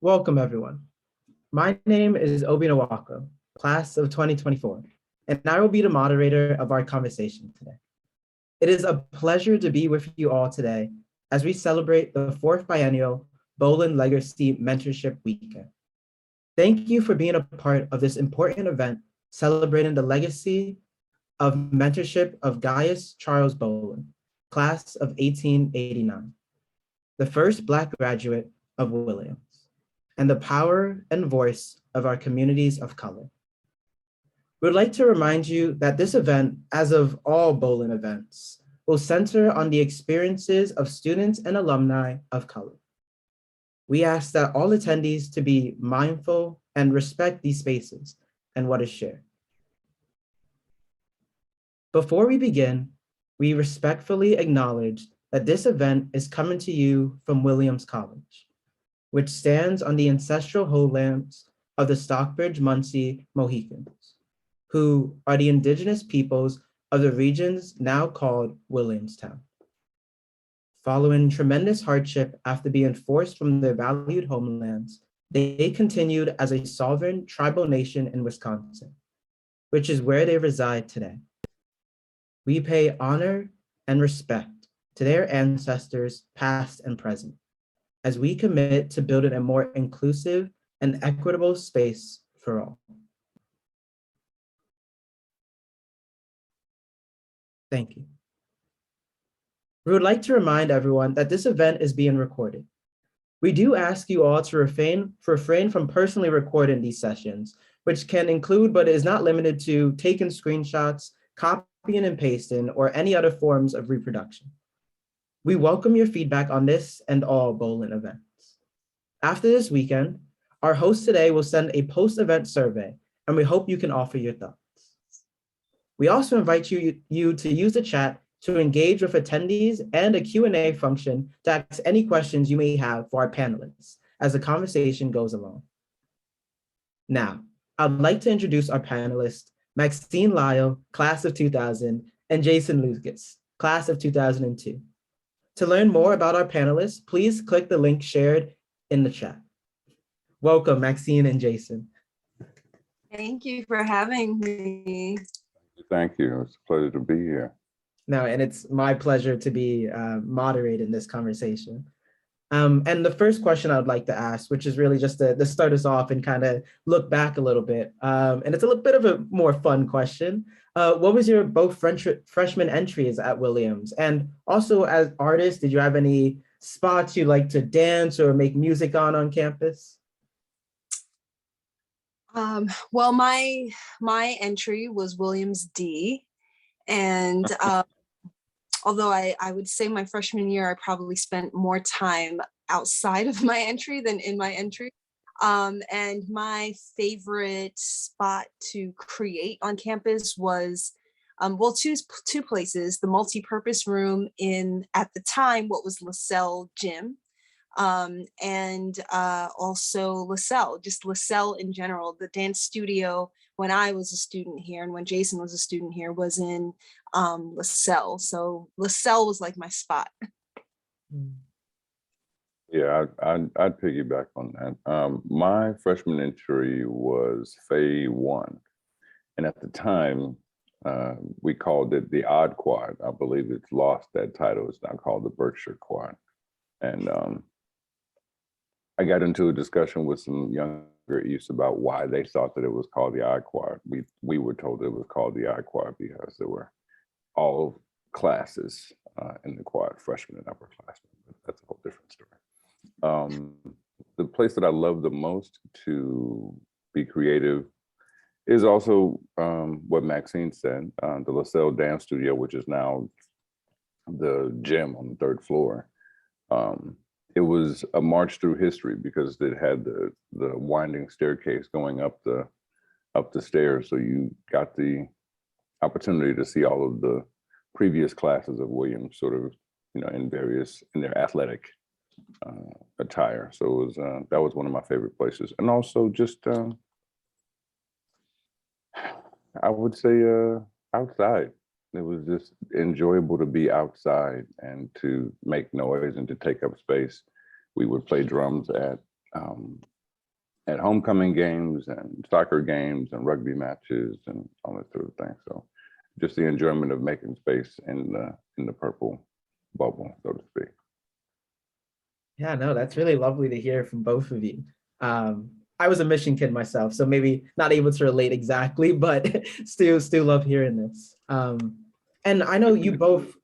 Welcome, everyone. My name is Obi Nwako, class of 2024, and I will be the moderator of our conversation today. It is a pleasure to be with you all today as we celebrate the fourth biennial Bolin Legacy Mentorship Weekend. Thank you for being a part of this important event celebrating the legacy of mentorship of Gaius Charles Bolin, class of 1889, the first Black graduate of Williams, and the power and voice of our communities of color. We'd like to remind you that this event, as of all Bolin events, will center on the experiences of students and alumni of color. We ask that all attendees to be mindful and respect these spaces and what is shared. Before we begin, we respectfully acknowledge that this event is coming to you from Williams College, which stands on the ancestral homelands of the Stockbridge-Munsee Mohicans, who are the indigenous peoples of the regions now called Williamstown. Following tremendous hardship after being forced from their valued homelands, they continued as a sovereign tribal nation in Wisconsin, which is where they reside today. We pay honor and respect to their ancestors, past and present, as we commit to building a more inclusive and equitable space for all. Thank you. We would like to remind everyone that this event is being recorded. We do ask you all to refrain from personally recording these sessions, which can include, but is not limited to, taking screenshots, copying and pasting, or any other forms of reproduction. We welcome your feedback on this and all Bolin events. After this weekend, our host today will send a post-event survey, and we hope you can offer your thoughts. We also invite you to use the chat to engage with attendees and a Q&A function to ask any questions you may have for our panelists as the conversation goes along. Now, I'd like to introduce our panelists, Maxine Lyle, class of 2000, and Jason Lucas, class of 2002. To learn more about our panelists, please click the link shared in the chat. Welcome, Maxine and Jason. Thank you for having me. Thank you. It's a pleasure to be here. No, and it's my pleasure to be moderating this conversation. And the first question I would like to ask, which is really just to start us off and kind of look back a little bit, and it's a little bit of a more fun question. What was your both freshman entries at Williams? And also as artists, did you have any spots you like to dance or make music on campus? Well, my entry was Williams D. And although I would say my freshman year, I probably spent more time outside of my entry than in my entry. And my favorite spot to create on campus was, well, two places, the multi-purpose room in, at the time, what was LaSalle Gym, and also LaSalle, just LaSalle in general. The dance studio when I was a student here and when Jason was a student here was in LaSalle. So LaSalle was like my spot. Yeah, I'd piggyback on that. My freshman entry was Phase 1. And at the time, we called it the Odd Quad. I believe it's lost that title. It's now called the Berkshire Quad. And I got into a discussion with some younger youths about why they thought that it was called the Odd Quad. We were told it was called the Odd Quad because there were all classes in the quad, freshmen and upperclassmen. But that's a whole different story. The place that I love the most to be creative is also what Maxine said, the LaSalle Dance Studio, which is now the gym on the 3rd floor. It was a march through history because it had the winding staircase going up the stairs. So you got the opportunity to see all of the previous classes of Williams sort of, in their athletic attire. So it was that was one of my favorite places. And also just I would say outside. It was just enjoyable to be outside and to make noise and to take up space. we would play drums at homecoming games and soccer games and rugby matches and all that sort of thing. So just the enjoyment of making space in the purple bubble, so to speak. Yeah, no, that's really lovely to hear from both of you. I was a mission kid myself, so maybe not able to relate exactly, but still love hearing this. And I know you both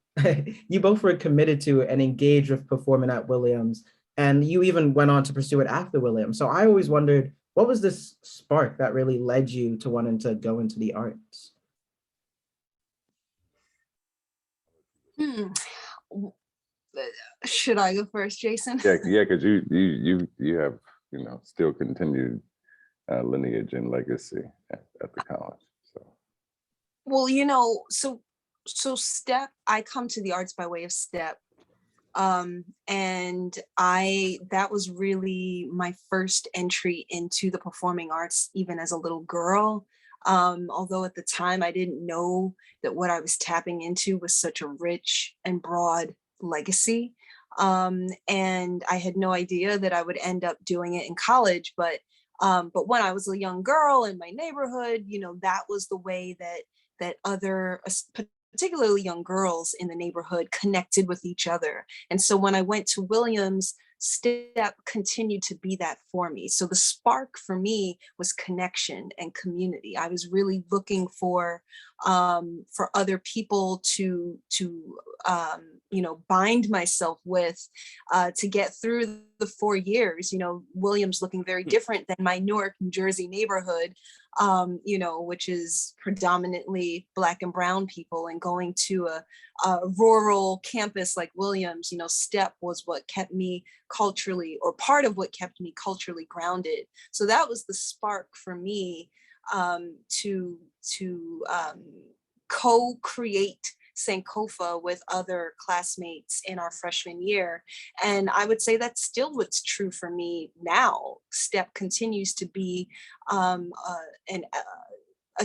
you both were committed to and engaged with performing at Williams, and you even went on to pursue it after Williams. So I always wondered, what was this spark that really led you to wanting to go into the arts? Should I go first, Jason? Yeah, because you have still continued lineage and legacy at the college. So Well, so Step, I come to the arts by way of Step. And that was really my first entry into the performing arts, even as a little girl. Although at the time I didn't know that what I was tapping into was such a rich and broad legacy. And I had no idea that I would end up doing it in college, but when I was a young girl in my neighborhood, that was the way that other, particularly young girls in the neighborhood, connected with each other. And so when I went to Williams, Step continued to be that for me. So the spark for me was connection and community. I was really looking for other people to bind myself with to get through the 4 years. Williams looking very different than my Newark, New Jersey neighborhood, which is predominantly Black and brown people, and going to a rural campus like Williams, Step was what kept me culturally, or part of what kept me culturally grounded. So that was the spark for me to co-create Sankofa with other classmates in our freshman year. And I would say that's still what's true for me now. Step continues to be a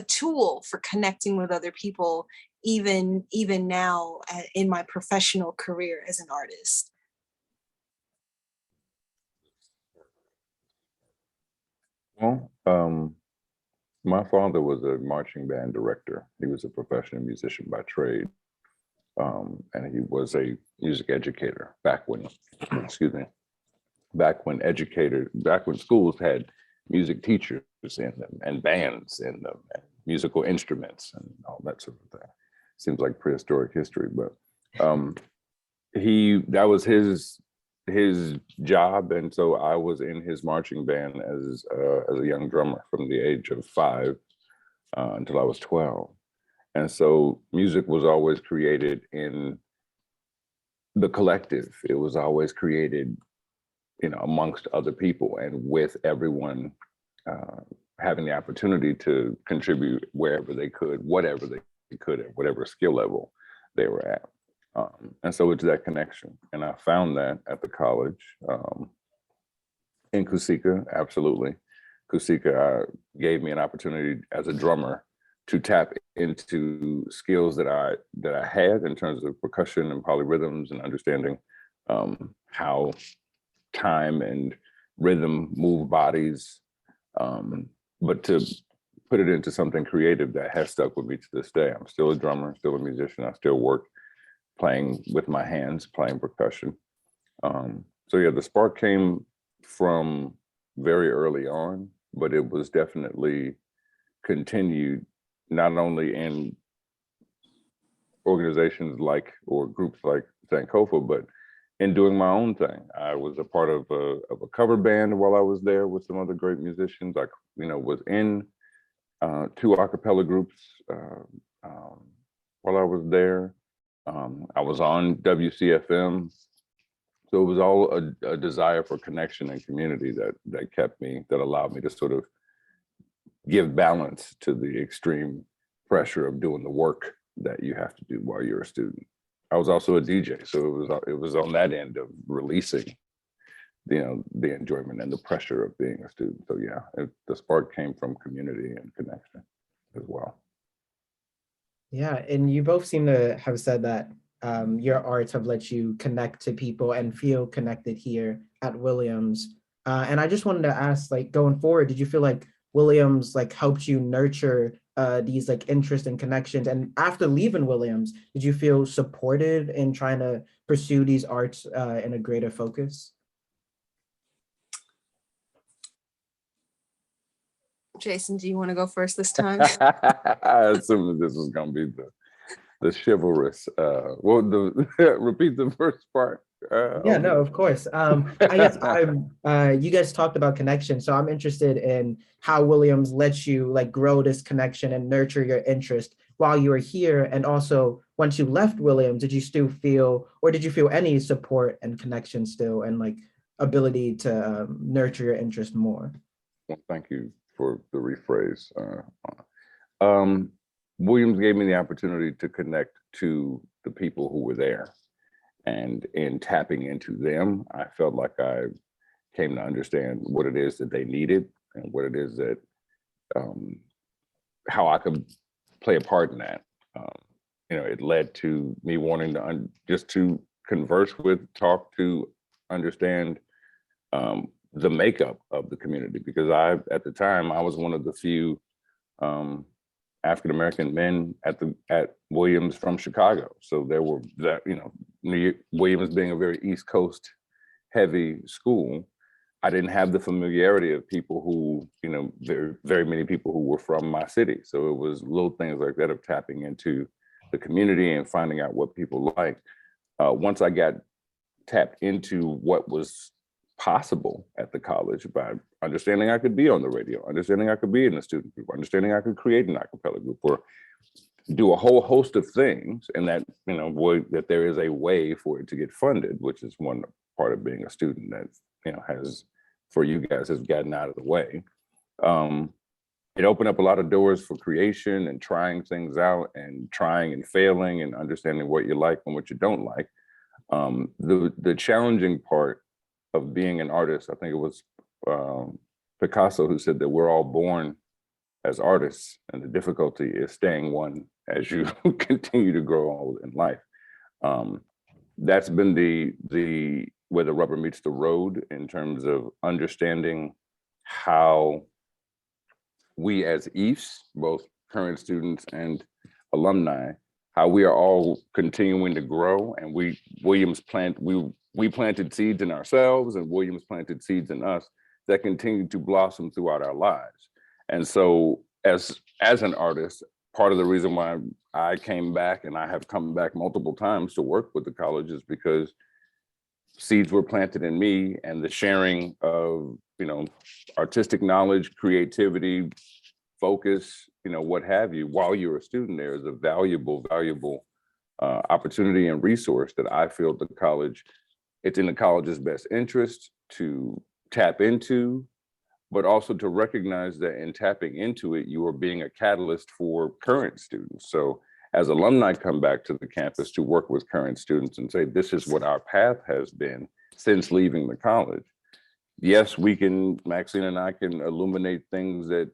tool for connecting with other people, even now in my professional career as an artist. Well, my father was a marching band director. He was a professional musician by trade. And he was a music educator back when, back when schools had music teachers in them and bands in them and musical instruments and all that sort of thing. Seems like prehistoric history, but that was his job. And so I was in his marching band as a young drummer from the age of 5 until I was 12. And so music was always created in the collective. It was always created, amongst other people and with everyone having the opportunity to contribute wherever they could, whatever they could, at whatever skill level they were at. And so it's that connection. And I found that at the college in Kusika, absolutely. Kusika gave me an opportunity as a drummer to tap into skills that I had in terms of percussion and polyrhythms and understanding how time and rhythm move bodies, but to put it into something creative that has stuck with me to this day. I'm still a drummer, still a musician. I still work playing with my hands, playing percussion. So yeah, the spark came from very early on, but it was definitely continued not only in organizations or groups like Sankofa, but in doing my own thing. I was a part of a cover band while I was there with some other great musicians. I, was in 2 a cappella groups while I was there. I was on WCFM. So it was all a desire for connection and community that allowed me to sort of give balance to the extreme pressure of doing the work that you have to do while you're a student. I was also a DJ, so it was on that end of releasing, the enjoyment and the pressure of being a student. So yeah, the spark came from community and connection as well. Yeah, and you both seem to have said that your arts have let you connect to people and feel connected here at Williams. And I just wanted to ask, like, going forward, did you feel like Williams like helped you nurture these like interests and connections? And after leaving Williams, did you feel supported in trying to pursue these arts in a greater focus? Jason, do you want to go first this time? I assumed that this was going to be the chivalrous. Repeat the first part. Yeah, no, of course. I guess you guys talked about connection, so I'm interested in how Williams lets you like grow this connection and nurture your interest while you were here. And also once you left Williams, did you still feel, or did you feel any support and connection still and like ability to nurture your interest more? Well, thank you for the rephrase. Williams gave me the opportunity to connect to the people who were there. And in tapping into them, I felt like I came to understand what it is that they needed and what it is that, how I could play a part in that. It led to me wanting to just to converse with, talk to, understand the makeup of the community, because at the time I was one of the few African-American men at Williams from Chicago. So there were that, Williams being a very East Coast heavy school, I didn't have the familiarity of people who, very, very many people who were from my city. So it was little things like that of tapping into the community and finding out what people like. Once I got tapped into what was possible at the college by understanding I could be on the radio, understanding I could be in a student group, understanding I could create an a cappella group or do a whole host of things, and that, that there is a way for it to get funded, which is one part of being a student that, has, for you guys, has gotten out of the way. It opened up a lot of doors for creation and trying things out and trying and failing and understanding what you like and what you don't like. The challenging part of being an artist, I think it was Picasso who said that we're all born as artists, and the difficulty is staying one as you continue to grow old in life. That's been the where the rubber meets the road in terms of understanding how we as EIFs, both current students and alumni, how we are all continuing to grow, and we planted seeds in ourselves, and Williams planted seeds in us that continue to blossom throughout our lives. And so as an artist, part of the reason why I came back, and I have come back multiple times to work with the college, is because seeds were planted in me, and the sharing of, artistic knowledge, creativity, focus, what have you, while you're a student there is a valuable opportunity and resource that I feel it's in the college's best interest to tap into, but also to recognize that in tapping into it, you are being a catalyst for current students. So as alumni come back to the campus to work with current students and say, this is what our path has been since leaving the college. Yes, Maxine and I can illuminate things that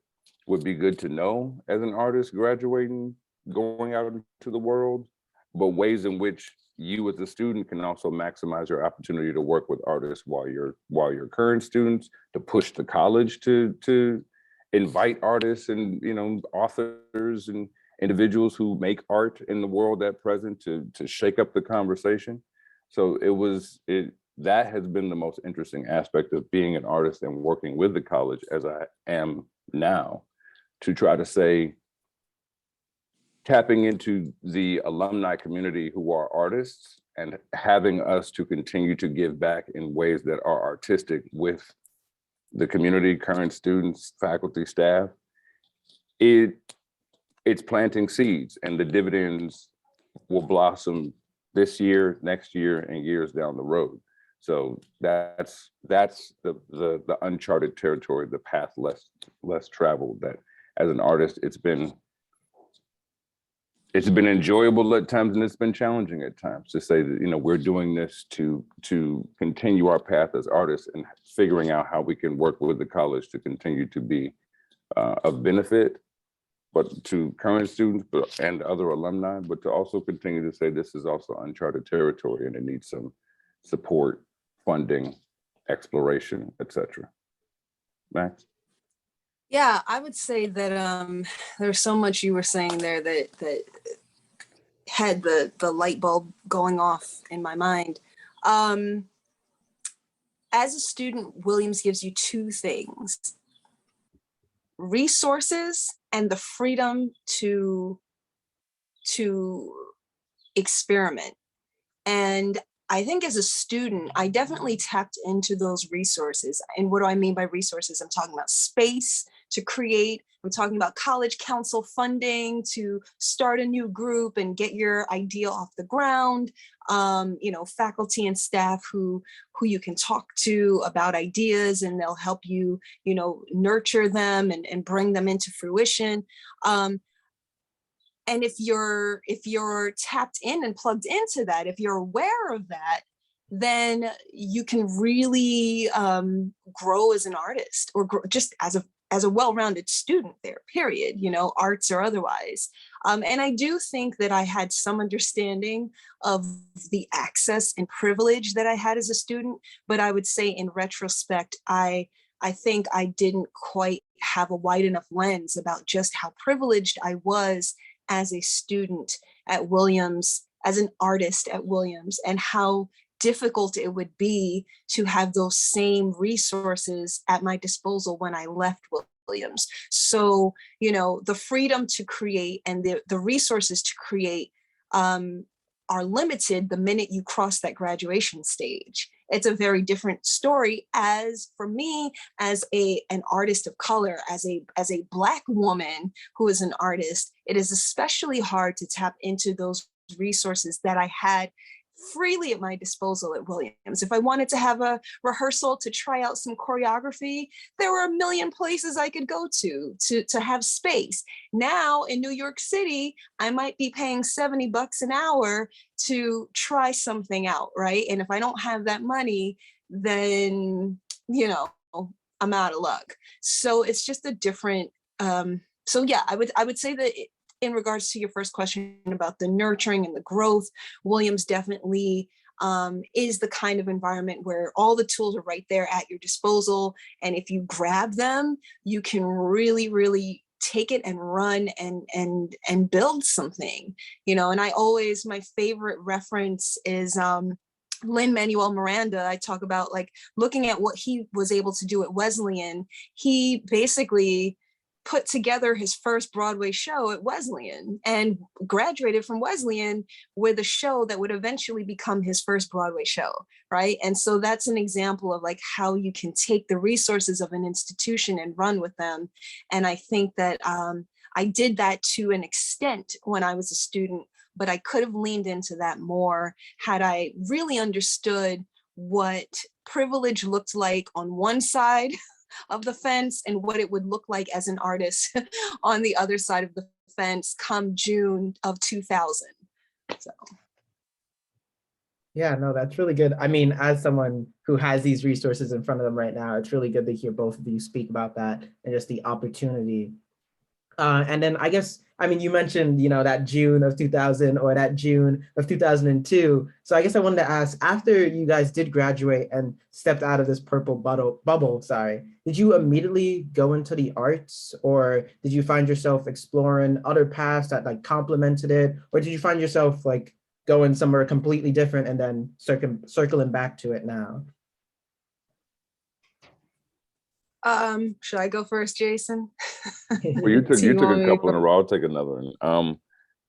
would be good to know as an artist graduating, going out into the world, but ways in which you as a student can also maximize your opportunity to work with artists while you're current students, to push the college to invite artists and authors and individuals who make art in the world at present to shake up the conversation. So that has been the most interesting aspect of being an artist and working with the college as I am now, to try to say, tapping into the alumni community who are artists and having us to continue to give back in ways that are artistic with the community, current students, faculty, staff. It's planting seeds, and the dividends will blossom this year, next year, and years down the road. So that's the uncharted territory, the path less traveled, that as an artist, it's been enjoyable at times, and it's been challenging at times to say that, we're doing this to continue our path as artists and figuring out how we can work with the college to continue to be of benefit, but to current students and other alumni, but to also continue to say this is also uncharted territory and it needs some support, funding, exploration, etc. Max? Yeah, I would say that there's so much you were saying there that had the light bulb going off in my mind. As a student, Williams gives you two things: resources and the freedom to experiment. And I think as a student, I definitely tapped into those resources. And what do I mean by resources? I'm talking about space to create. I'm talking about college council funding to start a new group and get your idea off the ground. Faculty and staff who you can talk to about ideas, and they'll help you, nurture them and bring them into fruition. And if you're tapped in and plugged into that, if you're aware of that, then you can really grow as an artist, or grow just as a well-rounded student there, period, arts or otherwise. And I do think that I had some understanding of the access and privilege that I had as a student, but I would say in retrospect, I think I didn't quite have a wide enough lens about just how privileged I was as a student at Williams, as an artist at Williams, and how difficult it would be to have those same resources at my disposal when I left Williams. So, the freedom to create and the resources to create are limited the minute you cross that graduation stage. It's a very different story as for me, as an artist of color, as a Black woman who is an artist. It is especially hard to tap into those resources that I had freely at my disposal at Williams. If I wanted to have a rehearsal to try out some choreography, there were a million places I could go to have space. Now in New York City, I might be paying $70 an hour to try something out, right? And if I don't have that money, then, I'm out of luck. So it's just a different, so yeah, I would say that in regards to your first question about the nurturing and the growth, Williams definitely is the kind of environment where all the tools are right there at your disposal. And if you grab them, you can really, really take it and run and build something, and my favorite reference is Lin-Manuel Miranda. I talk about like looking at what he was able to do at Wesleyan. He basically put together his first Broadway show at Wesleyan and graduated from Wesleyan with a show that would eventually become his first Broadway show, right? And so that's an example of like how you can take the resources of an institution and run with them. And I think that I did that to an extent when I was a student, but I could have leaned into that more had I really understood what privilege looked like on one side of the fence and what it would look like as an artist on the other side of the fence come June of 2000. So. Yeah, no, that's really good. I mean, as someone who has these resources in front of them right now, it's really good to hear both of you speak about that and just the opportunity. And then you mentioned, that June of 2000 or that June of 2002. So I guess I wanted to ask, after you guys did graduate and stepped out of this purple bubble, did you immediately go into the arts, or did you find yourself exploring other paths that like complemented it? Or did you find yourself like going somewhere completely different and then circling back to it now? Should I go first, Jason? Well, you took a couple in a row. I'll take another one.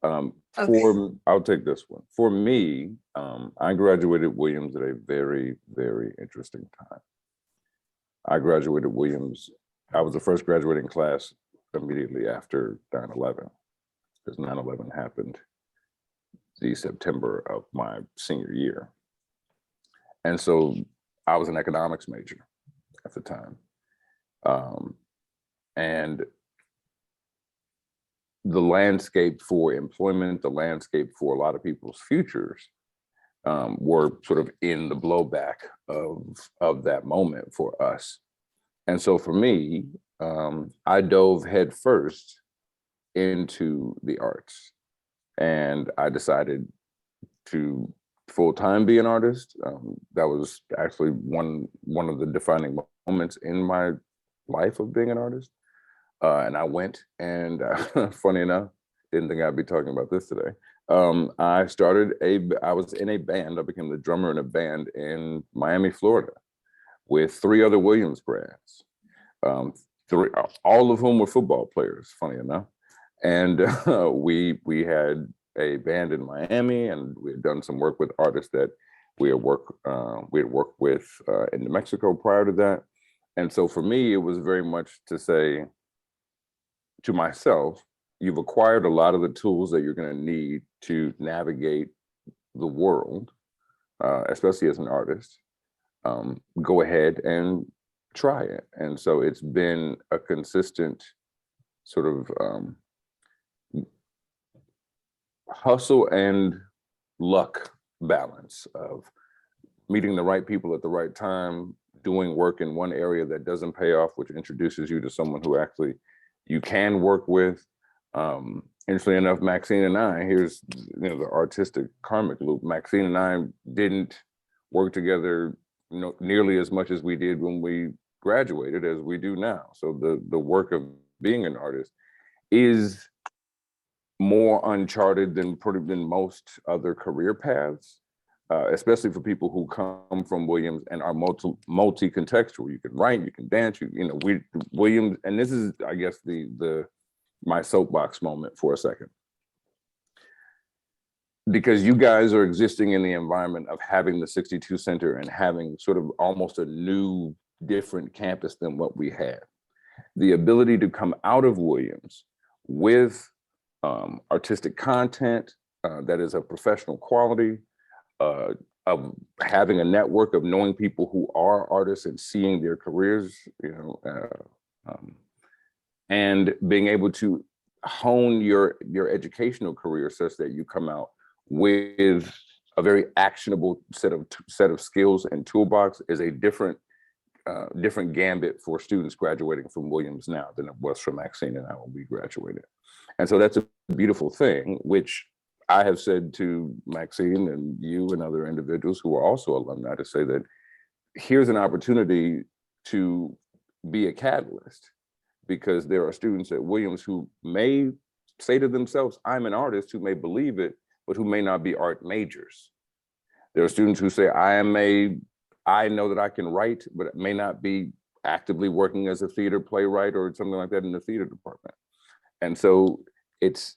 Okay. I'll take this one. For me, I graduated Williams at a very, very interesting time. I graduated Williams. I was the first graduating class immediately after 9/11, because 9/11 happened the September of my senior year. And so I was an economics major at the time. And the landscape for employment, the landscape for a lot of people's futures were sort of in the blowback of that moment for us. And so for me, I dove headfirst into the arts, and I decided to full-time be an artist. That was actually one of the defining moments in my life of being an artist. And I went, and funny enough, didn't think I'd be talking about this today. I was in a band. I became the drummer in a band in Miami, Florida, with 3 other Williams grads, all of whom were football players, funny enough. And we had a band in Miami, and we had done some work with artists that we had worked with in New Mexico prior to that. And so for me, it was very much to say to myself, you've acquired a lot of the tools that you're going to need to navigate the world, especially as an artist. Go ahead and try it. And so it's been a consistent sort of hustle and luck balance of meeting the right people at the right time, doing work in one area that doesn't pay off, which introduces you to someone who actually you can work with. Interestingly enough, Maxine and I, here's the artistic karmic loop. Maxine and I didn't work together nearly as much as we did when we graduated as we do now. So the work of being an artist is more uncharted than most other career paths, especially for people who come from Williams and are multi-contextual. You can write, you can dance, Williams, and this is, I guess, my soapbox moment for a second. Because you guys are existing in the environment of having the 62 Center and having sort of almost a new, different campus than what we had. The ability to come out of Williams with artistic content that is of professional quality, of having a network of knowing people who are artists and seeing their careers, and being able to hone your educational career such that you come out with a very actionable set of skills and toolbox is a different gambit for students graduating from Williams now than it was for Maxine and I when we graduated. And so that's a beautiful thing, which I have said to Maxine and you and other individuals who are also alumni, to say that here's an opportunity to be a catalyst, because there are students at Williams who may say to themselves, I'm an artist, who may believe it, but who may not be art majors. There are students who say, I know that I can write, but may not be actively working as a theater playwright or something like that in the theater department. And so it's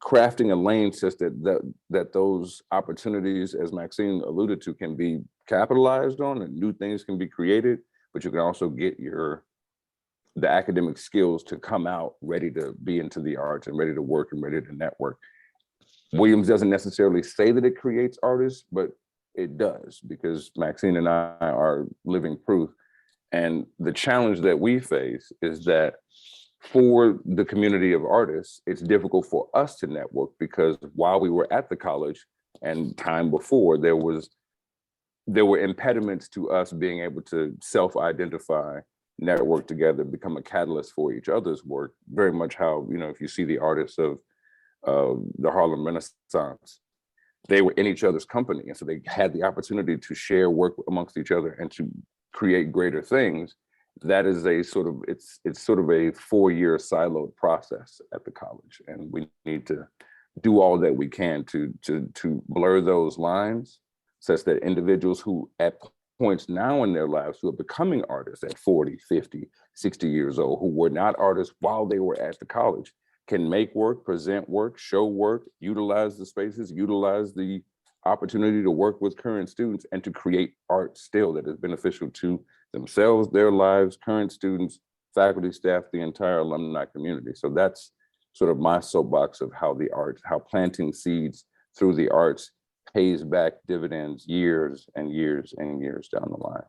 crafting a lane such that those opportunities, as Maxine alluded to, can be capitalized on and new things can be created, but you can also get the academic skills to come out ready to be into the arts and ready to work and ready to network. Williams doesn't necessarily say that it creates artists, but it does, because Maxine and I are living proof. And the challenge that we face is that for the community of artists, it's difficult for us to network, because while we were at the college and time before, there were impediments to us being able to self-identify, network together, become a catalyst for each other's work. Very much how, if you see the artists of the Harlem Renaissance, they were in each other's company. And so they had the opportunity to share work amongst each other and to create greater things. That is it's sort of a 4-year siloed process at the college. And we need to do all that we can to blur those lines, such that individuals who at points now in their lives who are becoming artists at 40, 50, 60 years old, who were not artists while they were at the college, can make work, present work, show work, utilize the spaces, utilize the opportunity to work with current students, and to create art still that is beneficial to themselves, their lives, current students, faculty, staff, the entire alumni community. So that's sort of my soapbox of how planting seeds through the arts pays back dividends years and years and years down the line.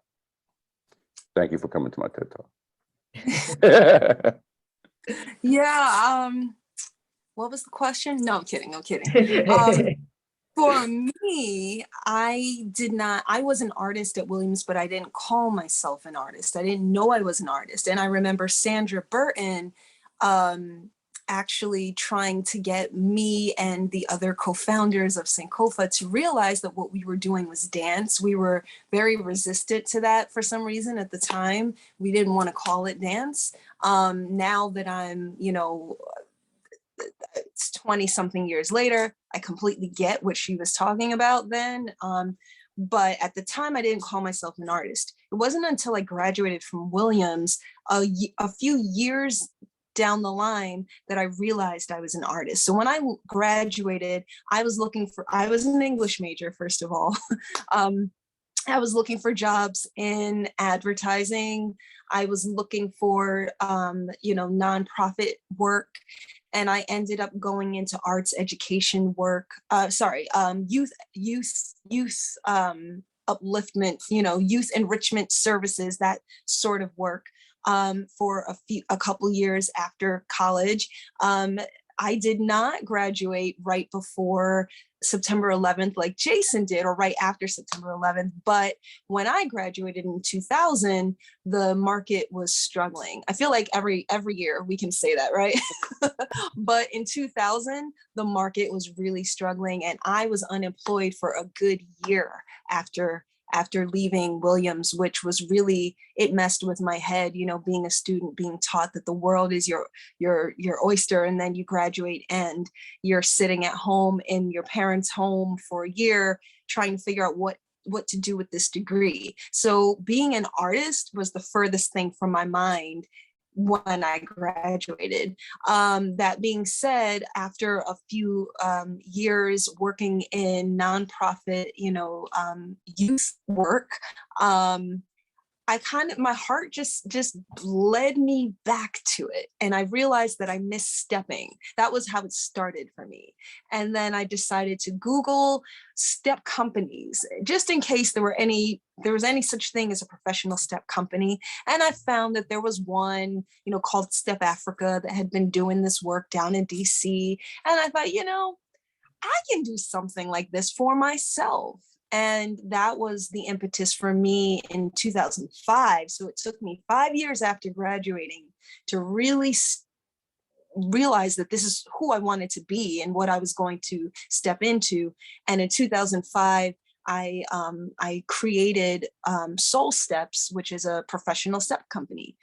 Thank you for coming to my TED Talk. Yeah. What was the question? No, I'm kidding. For me, I was an artist at Williams, but I didn't call myself an artist. I didn't know I was an artist. And I remember Sandra Burton actually trying to get me and the other co-founders of Sankofa to realize that what we were doing was dance. We were very resistant to that for some reason at the time. We didn't want to call it dance. Now that I'm, it's 20 something years later, I completely get what she was talking about then. But at the time, I didn't call myself an artist. It wasn't until I graduated from Williams a few years down the line that I realized I was an artist. So when I graduated, I was an English major, first of all. I was looking for jobs in advertising. I was looking for, nonprofit work. And I ended up going into arts education work, youth upliftment, youth enrichment services, that sort of work, for a couple years after college. I did not graduate right before September 11th like Jason did, or right after September 11th. But when I graduated in 2000, the market was struggling. I feel like every year we can say that, right? But in 2000, the market was really struggling, and I was unemployed for a good year after leaving Williams, which was really, it messed with my head, being a student, being taught that the world is your oyster, and then you graduate and you're sitting at home in your parents' home for a year trying to figure out what to do with this degree. So being an artist was the furthest thing from my mind when I graduated. That being said, after a few years working in nonprofit, youth work, my heart just led me back to it. And I realized that I missed stepping. That was how it started for me. And then I decided to Google step companies, just in case there was any such thing as a professional step company. And I found that there was one, called Step Africa, that had been doing this work down in DC. And I thought, I can do something like this for myself. And that was the impetus for me in 2005. So it took me 5 years after graduating to really realize that this is who I wanted to be and what I was going to step into. And in 2005, I created Soul Steps, which is a professional step company.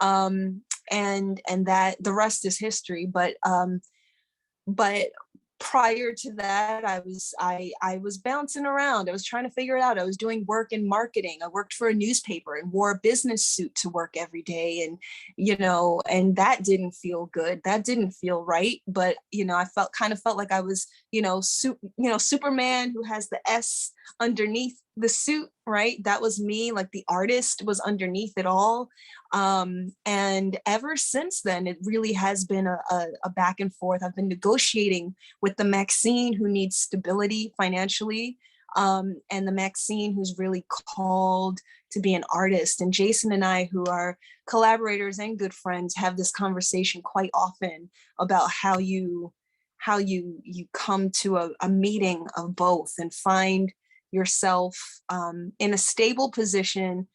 And that the rest is history. But prior to that, I was bouncing around. I was trying to figure it out. I was doing work in marketing. I worked for a newspaper and wore a business suit to work every day. And, and that didn't feel good. That didn't feel right. But, I felt like I was, Superman who has the S underneath the suit, right? That was me. Like the artist was underneath it all. And ever since then, it really has been a back and forth. I've been negotiating with the Maxine who needs stability financially, and the Maxine who's really called to be an artist. And Jason and I, who are collaborators and good friends, have this conversation quite often about how you come to a meeting of both and find yourself in a stable position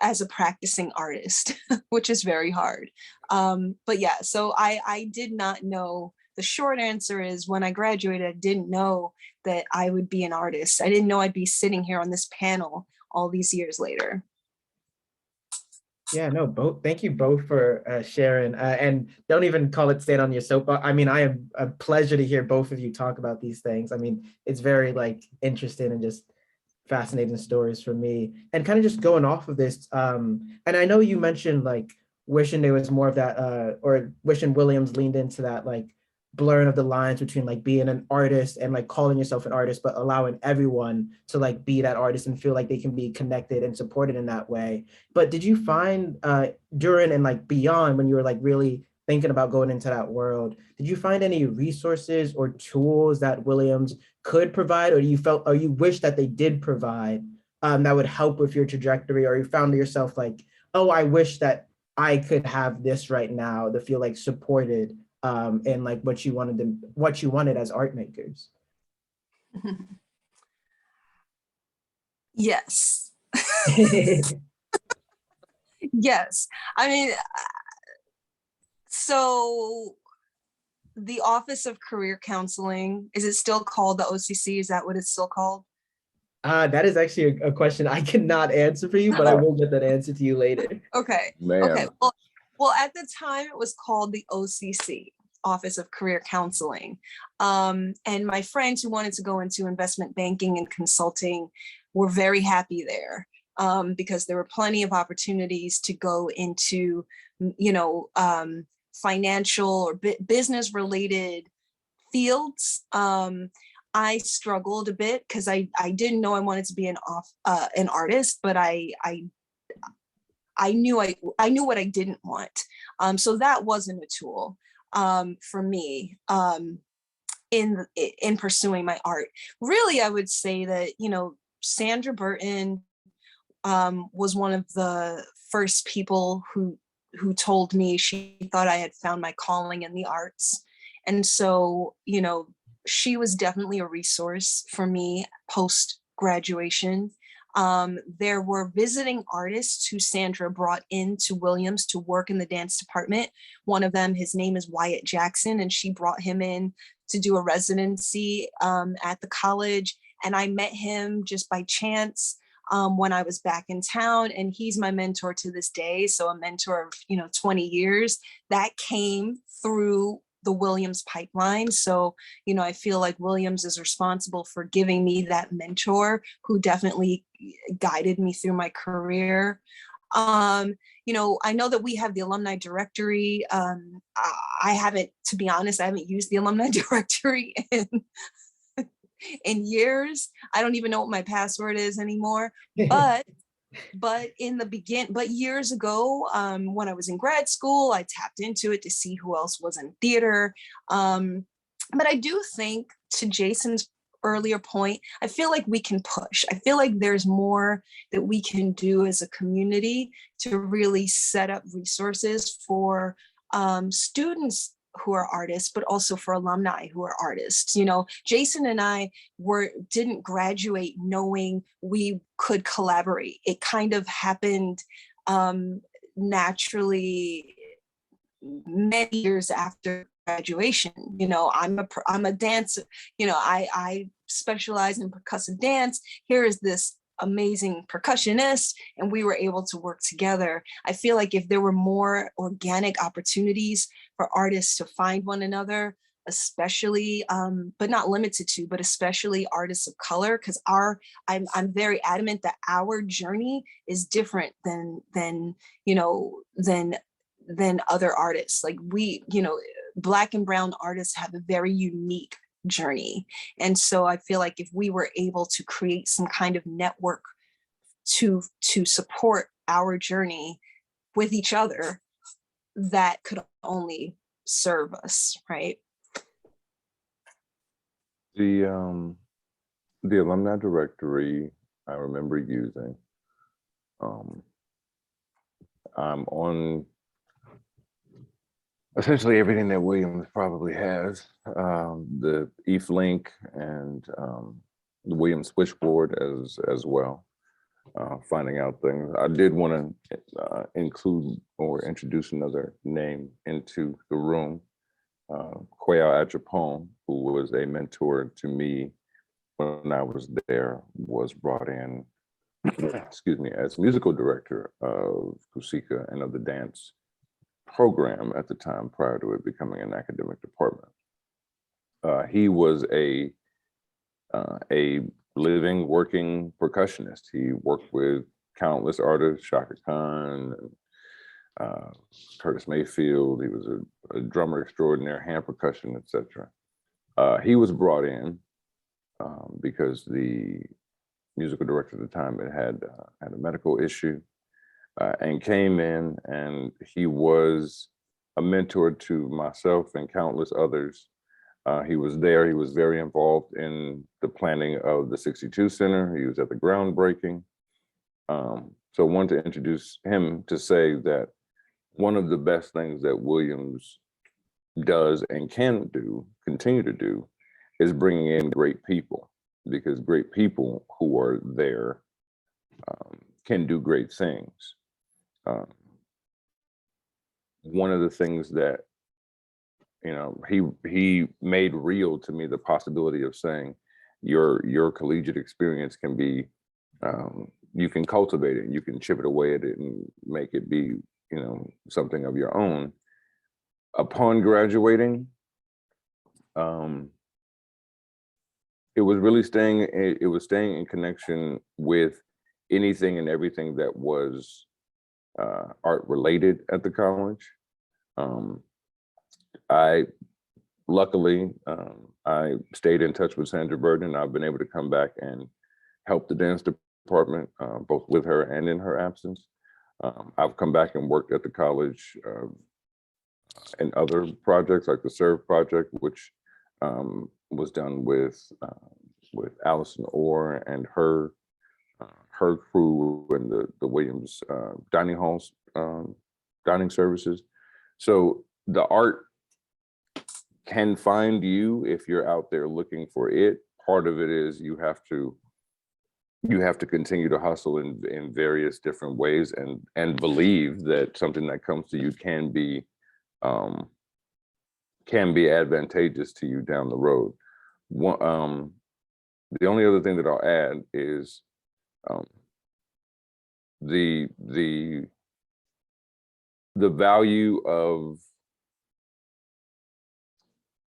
as a practicing artist, which is very hard. But yeah, so I did not know. The short answer is, when I graduated, I didn't know that I would be an artist. I didn't know I'd be sitting here on this panel all these years later. Yeah, no, both. Thank you both for sharing. And don't even call it stand on your soapbox. I mean, I am a pleasure to hear both of you talk about these things. I mean, it's very interesting and just fascinating stories for me. And kind of just going off of this, and I know you mentioned wishing there was more of that, or wishing Williams leaned into that blurring of the lines between being an artist and calling yourself an artist, but allowing everyone to be that artist and feel like they can be connected and supported in that way. But did you find during and beyond, when you were really thinking about going into that world, did you find any resources or tools that Williams could provide, or you wish that they did provide, that would help with your trajectory, or you found yourself oh, I wish that I could have this right now to feel supported in what you wanted as art makers? Yes. Yes. I mean, so the Office of Career Counseling, is it still called the OCC? Is that what it's still called? That is actually a question I cannot answer for you, but I will get that answer to you later. Okay. Man. Okay. Well, at the time it was called the OCC, Office of Career Counseling. And my friends who wanted to go into investment banking and consulting were very happy there, because there were plenty of opportunities to go into, financial or business related fields. I struggled a bit because I didn't know I wanted to be an artist, but I knew what I didn't want. So that wasn't a tool for me in pursuing my art. Really, I would say that, Sandra Burton was one of the first people who told me she thought I had found my calling in the arts. And so, she was definitely a resource for me post graduation. There were visiting artists who Sandra brought into Williams to work in the dance department. One of them, his name is Wyatt Jackson, and she brought him in to do a residency at the college. And I met him just by chance when I was back in town, and he's my mentor to this day. So a mentor of 20 years that came through the Williams pipeline. So I feel like Williams is responsible for giving me that mentor who definitely guided me through my career. I know that we have the alumni directory. I haven't, to be honest, I haven't used the alumni directory in years. I don't even know what my password is anymore. But years ago, when I was in grad school, I tapped into it to see who else was in theater. But I do think, to Jason's earlier point, I feel like we can push. I feel like there's more that we can do as a community to really set up resources for students who are artists, but also for alumni who are artists. Jason and I didn't graduate knowing we could collaborate. It kind of happened naturally many years after graduation. I'm a dancer. I specialize in percussive dance. Here is this amazing percussionist, and we were able to work together. I feel like if there were more organic opportunities for artists to find one another, especially but not limited to, but especially artists of color, because I'm very adamant that our journey is different than other artists. Like Black and brown artists have a very unique journey. And so I feel like if we were able to create some kind of network to support our journey with each other, that could only serve us, right? The alumni directory I remember using. I'm on essentially everything that Williams probably has, the ETH link and the Williams switchboard as well, finding out things. I did want to include or introduce another name into the room, Kwea Achapong, who was a mentor to me when I was there, was brought in, excuse me, as musical director of Kusika and of the dance program at the time prior to it becoming an academic department. He was a living, working percussionist. He worked with countless artists, Shaka Khan, Curtis Mayfield. He was a drummer extraordinaire, hand percussion, etc. He was brought in because the musical director at the time had a medical issue. And came in, and he was a mentor to myself and countless others. He was there. He was very involved in the planning of the 62 Center. He was at the groundbreaking. So I wanted to introduce him to say that one of the best things that Williams does and can do, continue to do, is bringing in great people, because great people who are there can do great things. One of the things that You know, he made real to me the possibility of saying your collegiate experience can be, you can cultivate it, you can chip it away at it and make it be, you know, something of your own. Upon graduating, it was really staying in connection with anything and everything that was art related at the college. I luckily I stayed in touch with Sandra Burden. I've been able to come back and help the dance department, both with her and in her absence. I've come back and worked at the college and other projects like the Serve project, which was done with Allison Orr and her crew and the Williams dining halls, dining services. So the art can find you if you're out there looking for it. Part of it is you have to continue to hustle in various different ways and believe that something that comes to you can be advantageous to you down the road. The only other thing that I'll add is the value of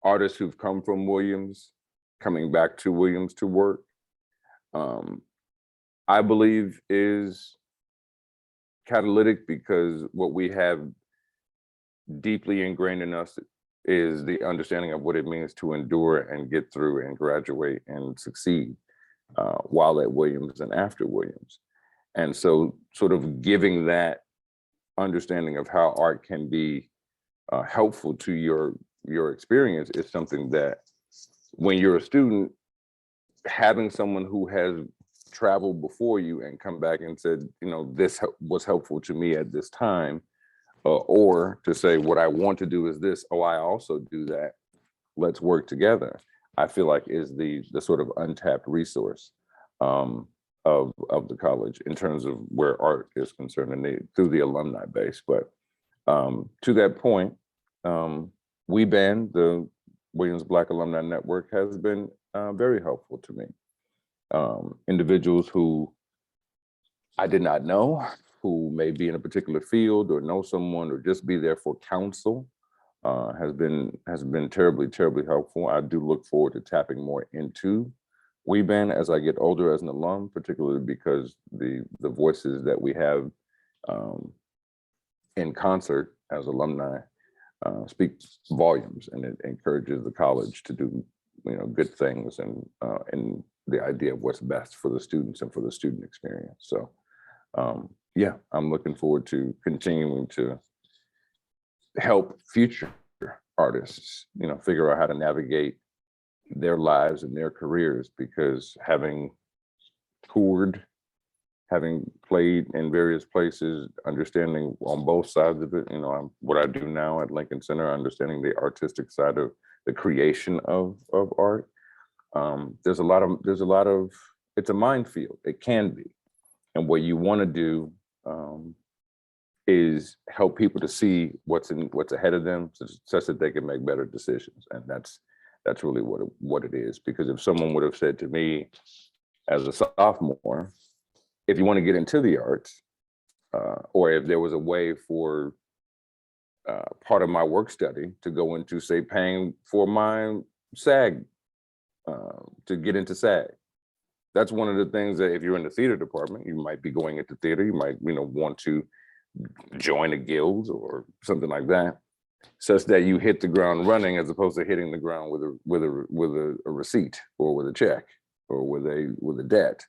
artists who've come from Williams coming back to Williams to work, I believe is catalytic, because what we have deeply ingrained in us is the understanding of what it means to endure and get through and graduate and succeed while at Williams and after Williams. And so sort of giving that understanding of how art can be helpful to your experience is something that when you're a student, having someone who has traveled before you and come back and said, you know, this was helpful to me at this time, or to say what I want to do is this, oh, I also do that, let's work together, I feel like is the sort of untapped resource of the college in terms of where art is concerned, and through the alumni base. But to that point, WeBand, the Williams Black Alumni Network, has been very helpful to me. Individuals who I did not know, who may be in a particular field or know someone or just be there for counsel, has been terribly, terribly helpful. I do look forward to tapping more into WeBand as I get older as an alum, particularly because the voices that we have in concert as alumni speaks volumes, and it encourages the college to do, you know, good things and the idea of what's best for the students and for the student experience. So yeah, I'm looking forward to continuing to help future artists, you know, figure out how to navigate their lives and their careers, because having toured, having played in various places, understanding on both sides of it, you know, what I do now at Lincoln Center, understanding the artistic side of the creation of art. There's a lot of, it's a minefield, it can be. And what you want to do is help people to see what's ahead of them, such that they can make better decisions. And that's really what it is. Because if someone would have said to me as a sophomore, if you want to get into the arts, or if there was a way for part of my work study to go into, say, paying for my SAG, to get into SAG. That's one of the things that if you're in the theater department, you might be going into theater, you might, you know, want to join a guild or something like that, such that you hit the ground running, as opposed to hitting the ground with a receipt or with a check or with a debt.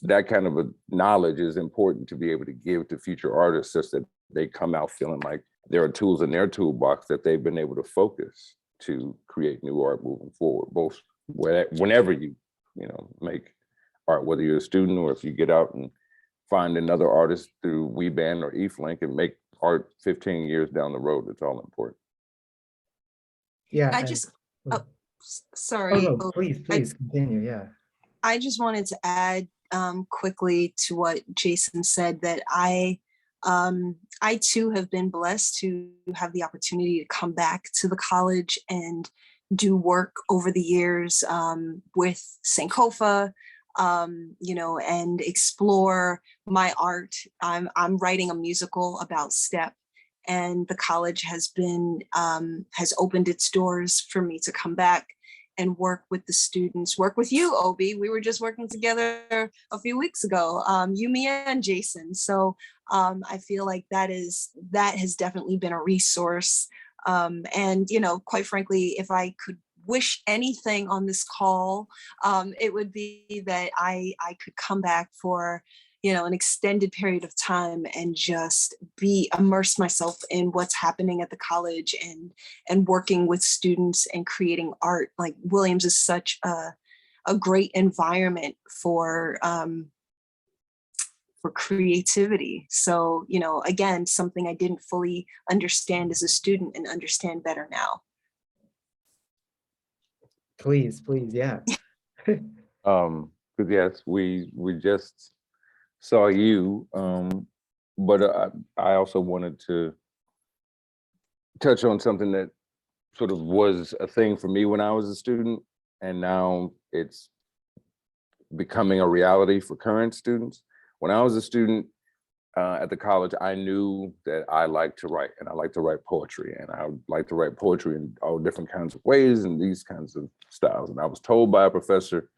That kind of a knowledge is important to be able to give to future artists, such that they come out feeling like there are tools in their toolbox that they've been able to focus to create new art moving forward, both whenever you know, make art, whether you're a student or if you get out and find another artist through WeBand or eFlink and make art 15 years down the road. It's all important. Yeah. I just, sorry. Oh, no, please continue. Yeah. I just wanted to add quickly to what Jason said, that I I too have been blessed to have the opportunity to come back to the college and do work over the years with Sankofa, and explore my art. I'm writing a musical about step, and the college has opened its doors for me to come back and work with the students, work with you, Obi. We were just working together a few weeks ago, you, Mia, and Jason. So I feel like that has definitely been a resource. And, quite frankly, if I could wish anything on this call, it would be that I could come back for an extended period of time and just immerse myself in what's happening at the college and working with students and creating art. Like, Williams is such a great environment for creativity. So, again, something I didn't fully understand as a student and understand better now. Please, yeah. Because yes, we just saw you, but I also wanted to touch on something that sort of was a thing for me when I was a student, and now it's becoming a reality for current students. When I was a student at the college, I knew that I liked to write, and I like to write poetry, and I like to write poetry in all different kinds of ways and these kinds of styles. And I was told by a professor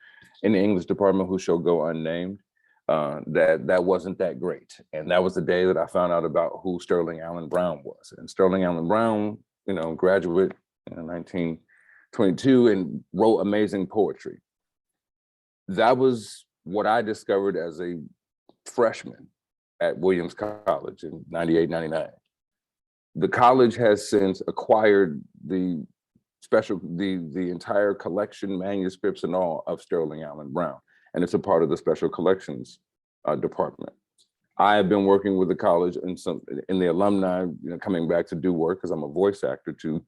in the English department, who shall go unnamed, that wasn't that great. And that was the day that I found out about who Sterling Allen Brown was. And Sterling Allen Brown, graduate in 1922 and wrote amazing poetry. That was what I discovered as a freshman at Williams College in 98, 99. The college has since acquired the entire collection, manuscripts and all of Sterling Allen Brown. And it's a part of the special collections department. I have been working with the college in the alumni, coming back to do work because I'm a voice actor, to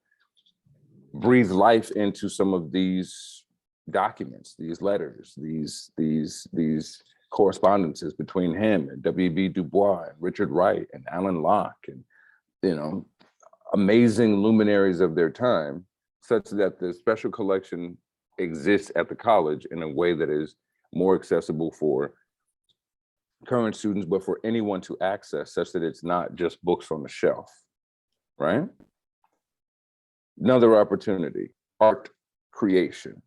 breathe life into some of these documents, these letters, these correspondences between him and W.B. Du Bois and Richard Wright and Alan Locke and, amazing luminaries of their time, such that the special collection exists at the college in a way that is more accessible for current students, but for anyone to access, such that it's not just books on the shelf, right? Another opportunity, art creation.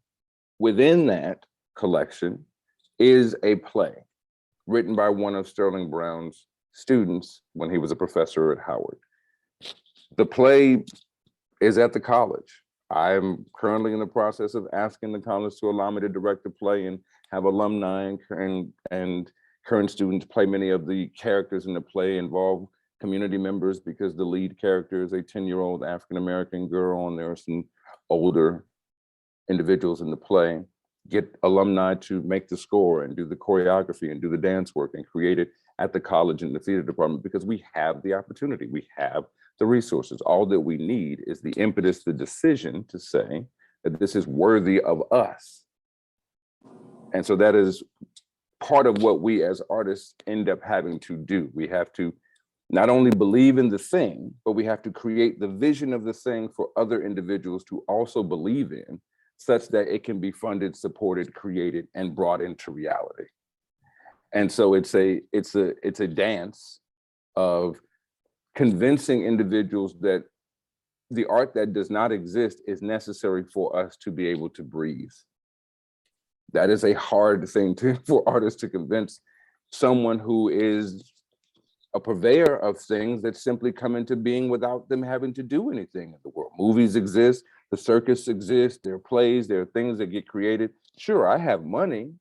Within that collection is a play written by one of Sterling Brown's students when he was a professor at Howard. The play is at the college. I'm currently in the process of asking the college to allow me to direct the play and have alumni and current students play many of the characters in the play, involve community members, because the lead character is a 10-year-old African-American girl, and there are some older individuals in the play. Get alumni to make the score and do the choreography and do the dance work and create it at the college in the theater department, because we have the opportunity, we have the resources. All that we need is the impetus, the decision to say that this is worthy of us. And so that is part of what we as artists end up having to do. We have to not only believe in the thing, but we have to create the vision of the thing for other individuals to also believe in, such that it can be funded, supported, created, and brought into reality. And so it's a dance of convincing individuals that the art that does not exist is necessary for us to be able to breathe. That is a hard thing for artists to convince someone who is a purveyor of things that simply come into being without them having to do anything in the world. Movies exist, the circus exists, there are plays, there are things that get created. Sure, I have money,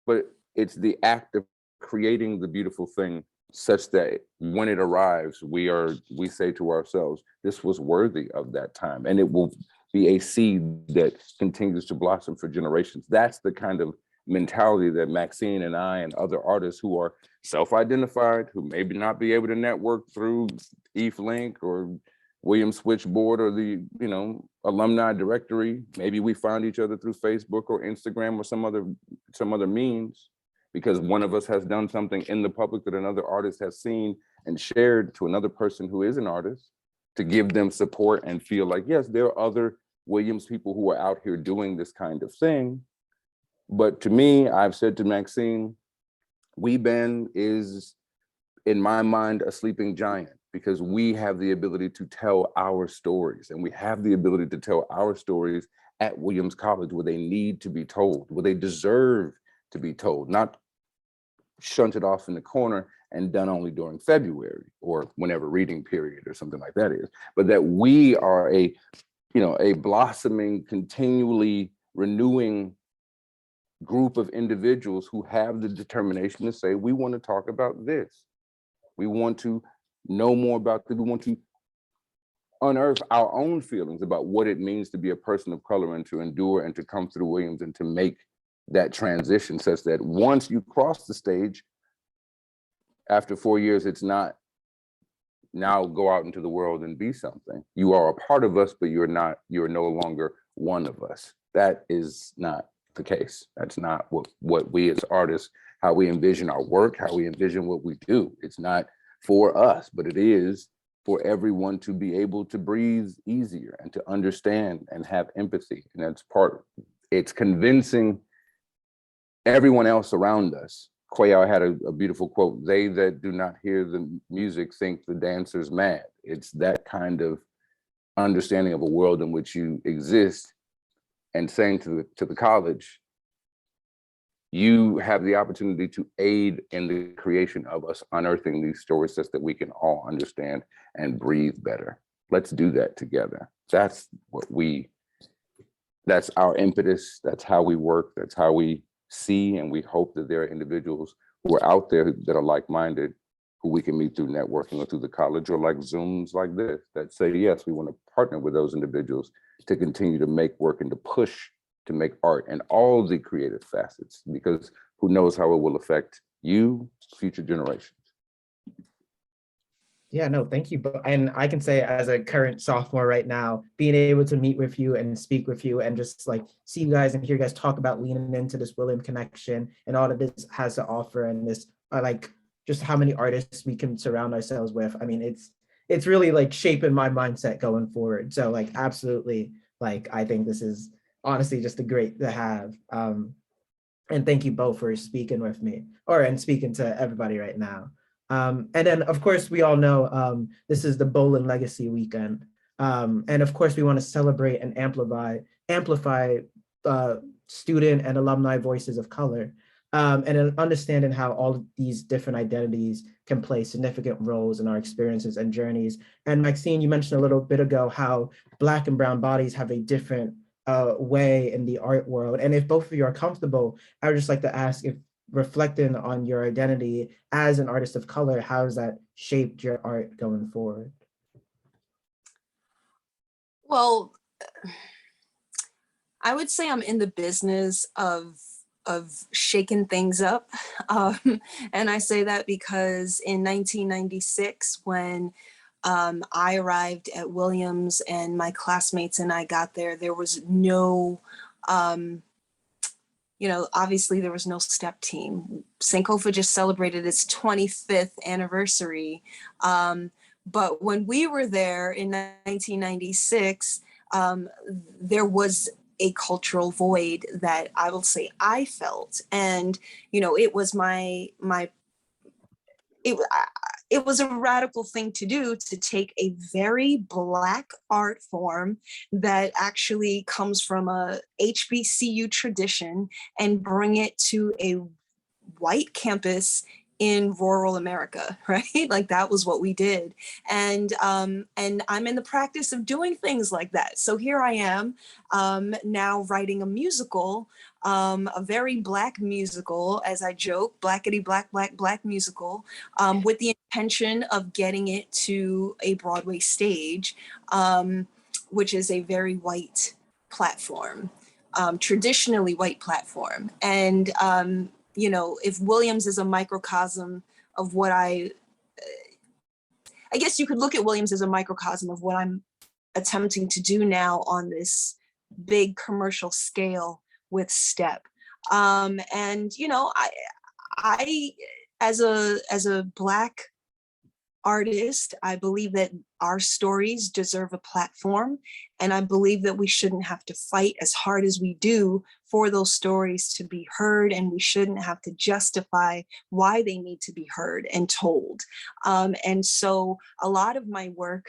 but it's the act of creating the beautiful thing such that when it arrives, we say to ourselves, this was worthy of that time, and it will be a seed that continues to blossom for generations. That's the kind of mentality that Maxine and I and other artists who are self-identified, who maybe not be able to network through ETH Link or Williams Switchboard or the alumni directory. Maybe we find each other through Facebook or Instagram or some other means, because one of us has done something in the public that another artist has seen and shared to another person who is an artist to give them support and feel like, yes, there are other Williams people who are out here doing this kind of thing. But to me, I've said to Maxine, WeBen is, in my mind, a sleeping giant, because we have the ability to tell our stories, and we have the ability to tell our stories at Williams College where they need to be told, where they deserve to be told, not shunted off in the corner and done only during February or whenever reading period or something like that is, but that we are a, a blossoming, continually renewing group of individuals who have the determination to say, we want to talk about this. We want to know more about this. We want to unearth our own feelings about what it means to be a person of color and to endure and to come through Williams and to make that transition such that once you cross the stage, after 4 years, it's not now go out into the world and be something. You are a part of us, but you're no longer one of us. That is not the case. That's not what we as artists, how we envision our work, how we envision what we do. It's not for us, but it is for everyone to be able to breathe easier and to understand and have empathy. And that's it's convincing everyone else around us. Quayle had a beautiful quote, "They that do not hear the music think the dancer's mad." It's that kind of understanding of a world in which you exist, and saying to the college, you have the opportunity to aid in the creation of us unearthing these stories such that we can all understand and breathe better. Let's do that together. That's that's our impetus. That's how we work. That's how we see, and we hope that there are individuals who are out there that are like-minded, who we can meet through networking or through the college or like Zooms like this, that say, yes, we want to partner with those individuals to continue to make work and to push to make art and all the creative facets, because who knows how it will affect you, future generations. Yeah, no, thank you. And I can say, as a current sophomore right now, being able to meet with you and speak with you and just like see you guys and hear you guys talk about leaning into this William connection and all that this has to offer, and this like just how many artists we can surround ourselves with. I mean, it's really like shaping my mindset going forward. So like, absolutely, like I think this is honestly just a great to have. And thank you both for speaking with me and speaking to everybody right now. And then, of course, we all know this is the Bolin Legacy Weekend. And of course, we want to celebrate and amplify student and alumni voices of color, and understanding how all of these different identities can play significant roles in our experiences and journeys. And Maxine, you mentioned a little bit ago how Black and brown bodies have a different way in the art world. And if both of you are comfortable, I would just like to ask, if reflecting on your identity as an artist of color, how has that shaped your art going forward? Well, I would say I'm in the business of shaking things up. And I say that because in 1996, when I arrived at Williams and my classmates and I got there, there was no, obviously there was no step team. Sankofa just celebrated its 25th anniversary. But when we were there in 1996, there was a cultural void that I will say I felt. And, it was it was a radical thing to do, to take a very Black art form that actually comes from a HBCU tradition and bring it to a white campus in rural America, right? Like that was what we did. And I'm in the practice of doing things like that. So here I am now writing a musical, a very Black musical, as I joke, blackety black, black, black musical, with the intention of getting it to a Broadway stage, which is a very white platform, traditionally white platform. And if Williams is a microcosm of what I guess you could look at Williams as a microcosm of what I'm attempting to do now on this big commercial scale with Step. I as a Black artist. I believe that our stories deserve a platform, and I believe that we shouldn't have to fight as hard as we do for those stories to be heard, and we shouldn't have to justify why they need to be heard and told. And so a lot of my work,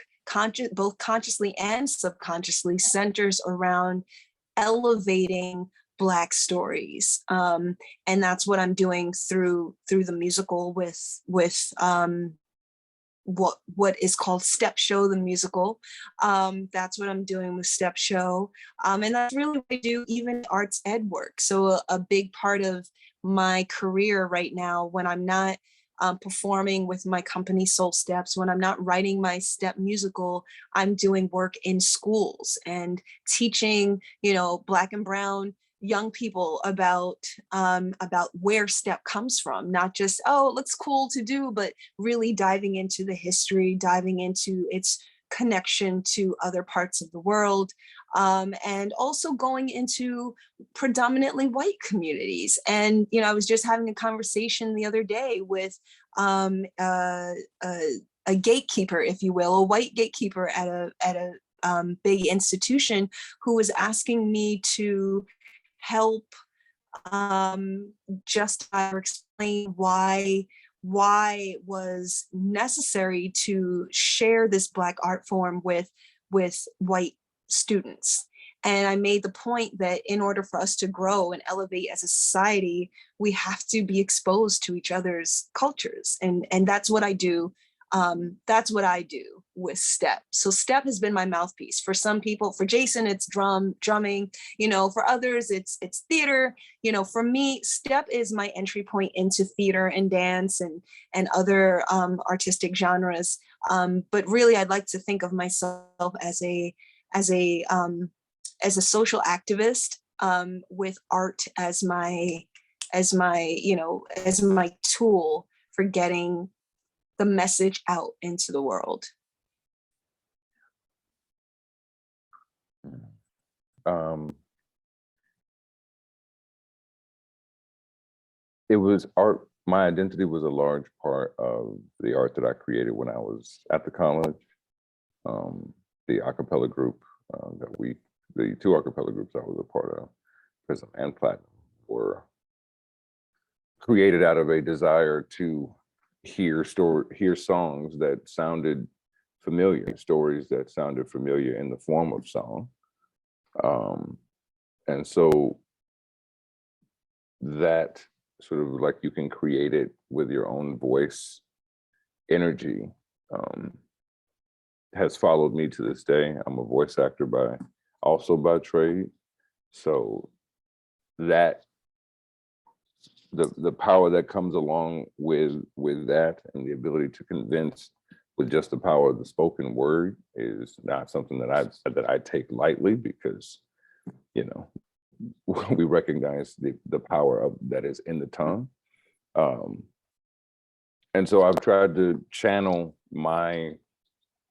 both consciously and subconsciously, centers around elevating Black stories, and that's what I'm doing through the musical with what is called Step Show the musical. That's what I'm doing with Step Show, and that's really what I do, even arts ed work. So a big part of my career right now, when I'm not performing with my company Soul Steps, when I'm not writing my step musical, I'm doing work in schools and teaching, Black and brown young people about where step comes from, not just, oh, it looks cool to do, but really diving into the history, diving into its connection to other parts of the world, and also going into predominantly white communities. And I was just having a conversation the other day with a gatekeeper, if you will, a white gatekeeper at a big institution, who was asking me to help justify or explain why it was necessary to share this Black art form with white students. And I made the point that in order for us to grow and elevate as a society, we have to be exposed to each other's cultures. And that's what I do. That's what I do with Step. So Step has been my mouthpiece. For some people, for Jason, it's drumming, for others, it's theater. For me, Step is my entry point into theater and dance and other artistic genres. But really, I'd like to think of myself as a social activist, with art as my tool for getting the message out into the world. It was art. My identity was a large part of the art that I created when I was at the college. The a cappella group the two a cappella groups I was a part of, Prism and Platinum, were created out of a desire to hear songs that sounded familiar, stories that sounded familiar in the form of song. And so that sort of, like, you can create it with your own voice energy, has followed me to this day. I'm a voice actor by trade. So that the power that comes along with that, and the ability to convince with just the power of the spoken word, is not something that I take lightly, because we recognize the power that is in the tongue. And so I've tried to channel my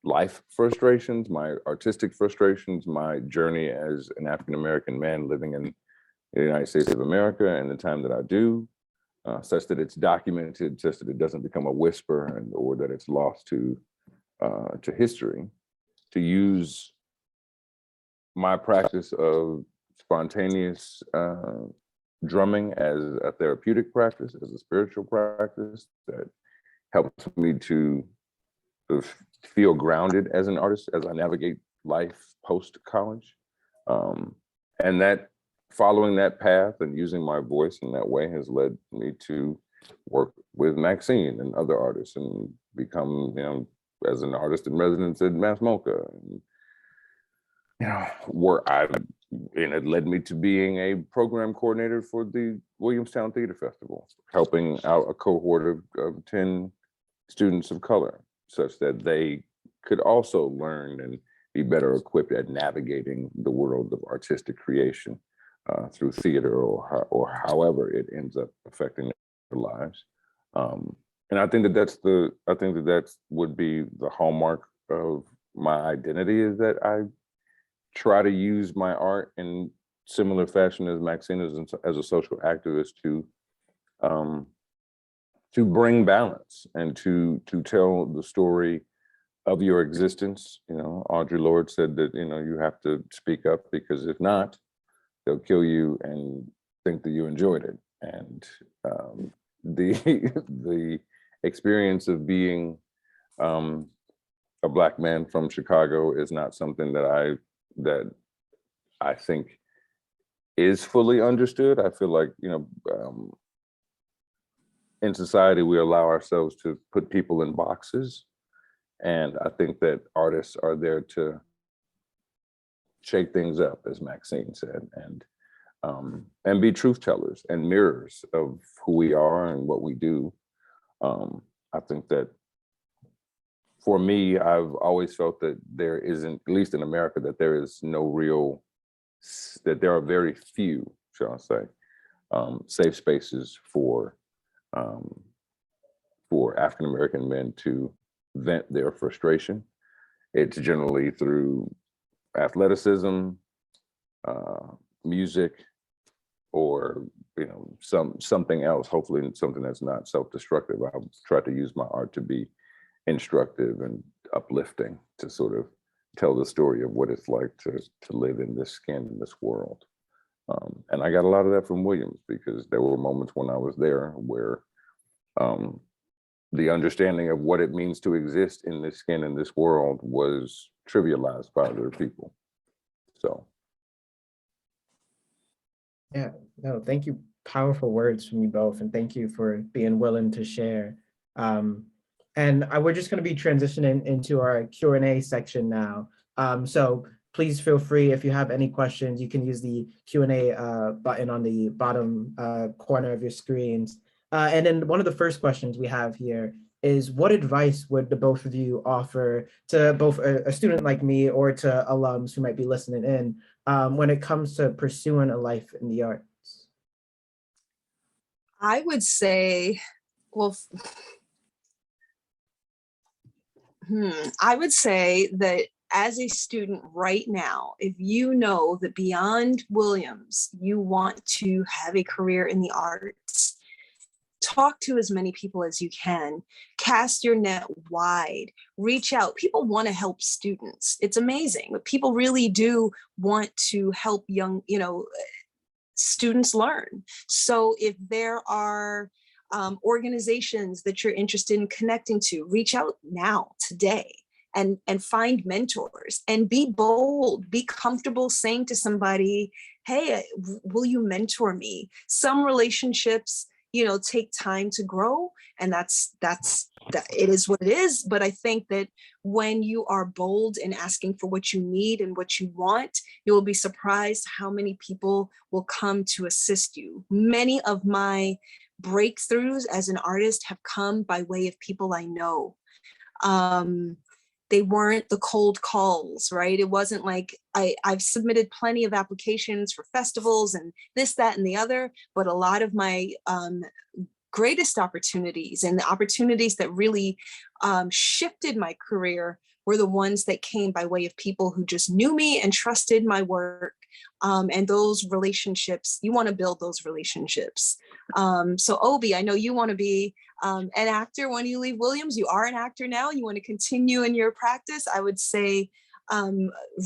life frustrations, my artistic frustrations, my journey as an African-American man living in the United States of America, and the time that I do, such that it's documented, such that it doesn't become a whisper, or that it's lost to history, to use my practice of spontaneous drumming as a therapeutic practice, as a spiritual practice that helps me to feel grounded as an artist as I navigate life post-college. And that following that path and using my voice in that way has led me to work with Maxine and other artists, and become, as an artist in residence at Mass Mocha, and it led me to being a program coordinator for the Williamstown Theater Festival, helping out a cohort of 10 students of color, such that they could also learn and be better equipped at navigating the world of artistic creation through theater, or however it ends up affecting their lives. And I think that would be the hallmark of my identity, is that I try to use my art in similar fashion as Maxine is, as a social activist, to bring balance and to tell the story of your existence. You know, Audre Lorde said that, you know, you have to speak up, because if not, they'll kill you and think that you enjoyed it. And the the experience of being a Black man from Chicago is not something that I think is fully understood. I feel like, you know, in society, we allow ourselves to put people in boxes. And I think that artists are there to shake things up, as Maxine said, and be truth tellers and mirrors of who we are and what we do. I think that for me, I've always felt that there isn't, at least in America, that there is no real, that there are very few, shall I say, safe spaces for African-American men to vent their frustration. It's generally through athleticism, music, or, you know, something else, hopefully something that's not self-destructive. I try to use my art to be instructive and uplifting, to sort of tell the story of what it's like to live in this skin, in this world. And I got a lot of that from Williams, because there were moments when I was there where the understanding of what it means to exist in this skin, in this world, was trivialized by other people. So. Yeah, no, thank you. Powerful words from you both, and thank you for being willing to share. We're just going to be transitioning into our Q&A section now. So please feel free, if you have any questions, you can use the Q&A button on the bottom corner of your screens. And then one of the first questions we have here is, what advice would the both of you offer to both a student like me or to alums who might be listening in when it comes to pursuing a life in the arts? I would say, well, I would say that as a student right now, if you know that beyond Williams, you want to have a career in the arts, talk to as many people as you can, cast your net wide, reach out. People want to help students. It's amazing, but people really do want to help young, you know, students learn. So if there are organizations that you're interested in connecting to, reach out now, today, and find mentors, and be bold, be comfortable saying to somebody, hey, will you mentor me? Some relationships, you know, take time to grow, and that's it is what it is. But I think that when you are bold in asking for what you need and what you want, you will be surprised how many people will come to assist you. Many of my breakthroughs as an artist have come by way of people I know. They weren't the cold calls, right? It wasn't like I've submitted plenty of applications for festivals and this, that, and the other, but a lot of my greatest opportunities and the opportunities that really shifted my career were the ones that came by way of people who just knew me and trusted my work. And those relationships, you want to build those relationships. So Obi, I know you want to be an actor when you leave Williams. You are an actor now. You want to continue in your practice. I would say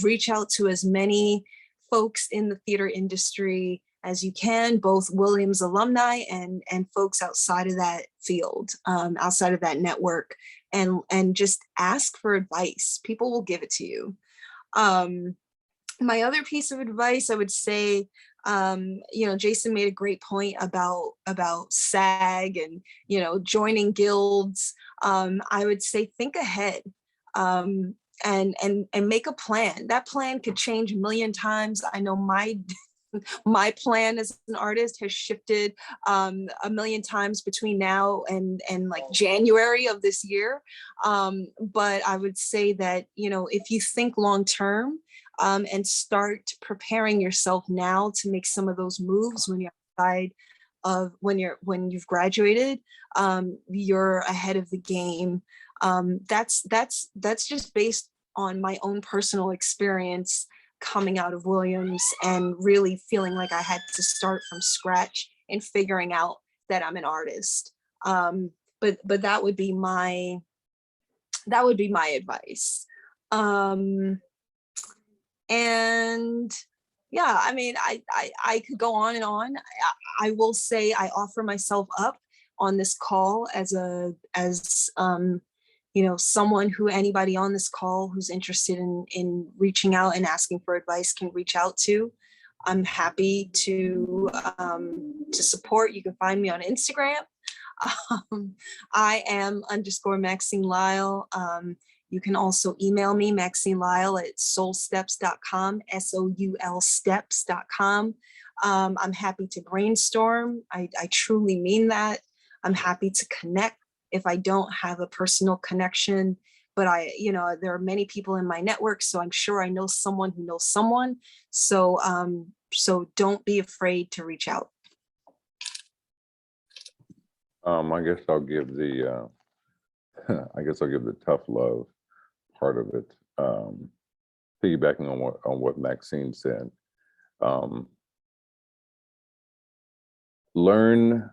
reach out to as many folks in the theater industry as you can, both Williams alumni and folks outside of that field, outside of that network, and just ask for advice. People will give it to you. My other piece of advice, I would say, you know, Jason made a great point about SAG and, you know, joining guilds. I would say think ahead and make a plan. That plan could change a million times. I know my plan as an artist has shifted a million times between now and like January of this year. But I would say that, you know, if you think long term, and start preparing yourself now to make some of those moves when you're outside of when you've graduated, you're ahead of the game. That's just based on my own personal experience coming out of Williams and really feeling like I had to start from scratch and figuring out that I'm an artist. But that would be my advice. And yeah, I mean, I could go on and on. I will say I offer myself up on this call as someone who anybody on this call who's interested in reaching out and asking for advice can reach out to. I'm happy to support. You can find me on Instagram. I am _Maxine Lyle. You can also email me, Maxine Lyle at soulsteps.com, SOUL steps.com. I'm happy to brainstorm. I truly mean that. I'm happy to connect if I don't have a personal connection, but there are many people in my network, so I'm sure I know someone who knows someone. So don't be afraid to reach out. I guess I'll give the tough love part of it. Piggybacking on what Maxine said. Learn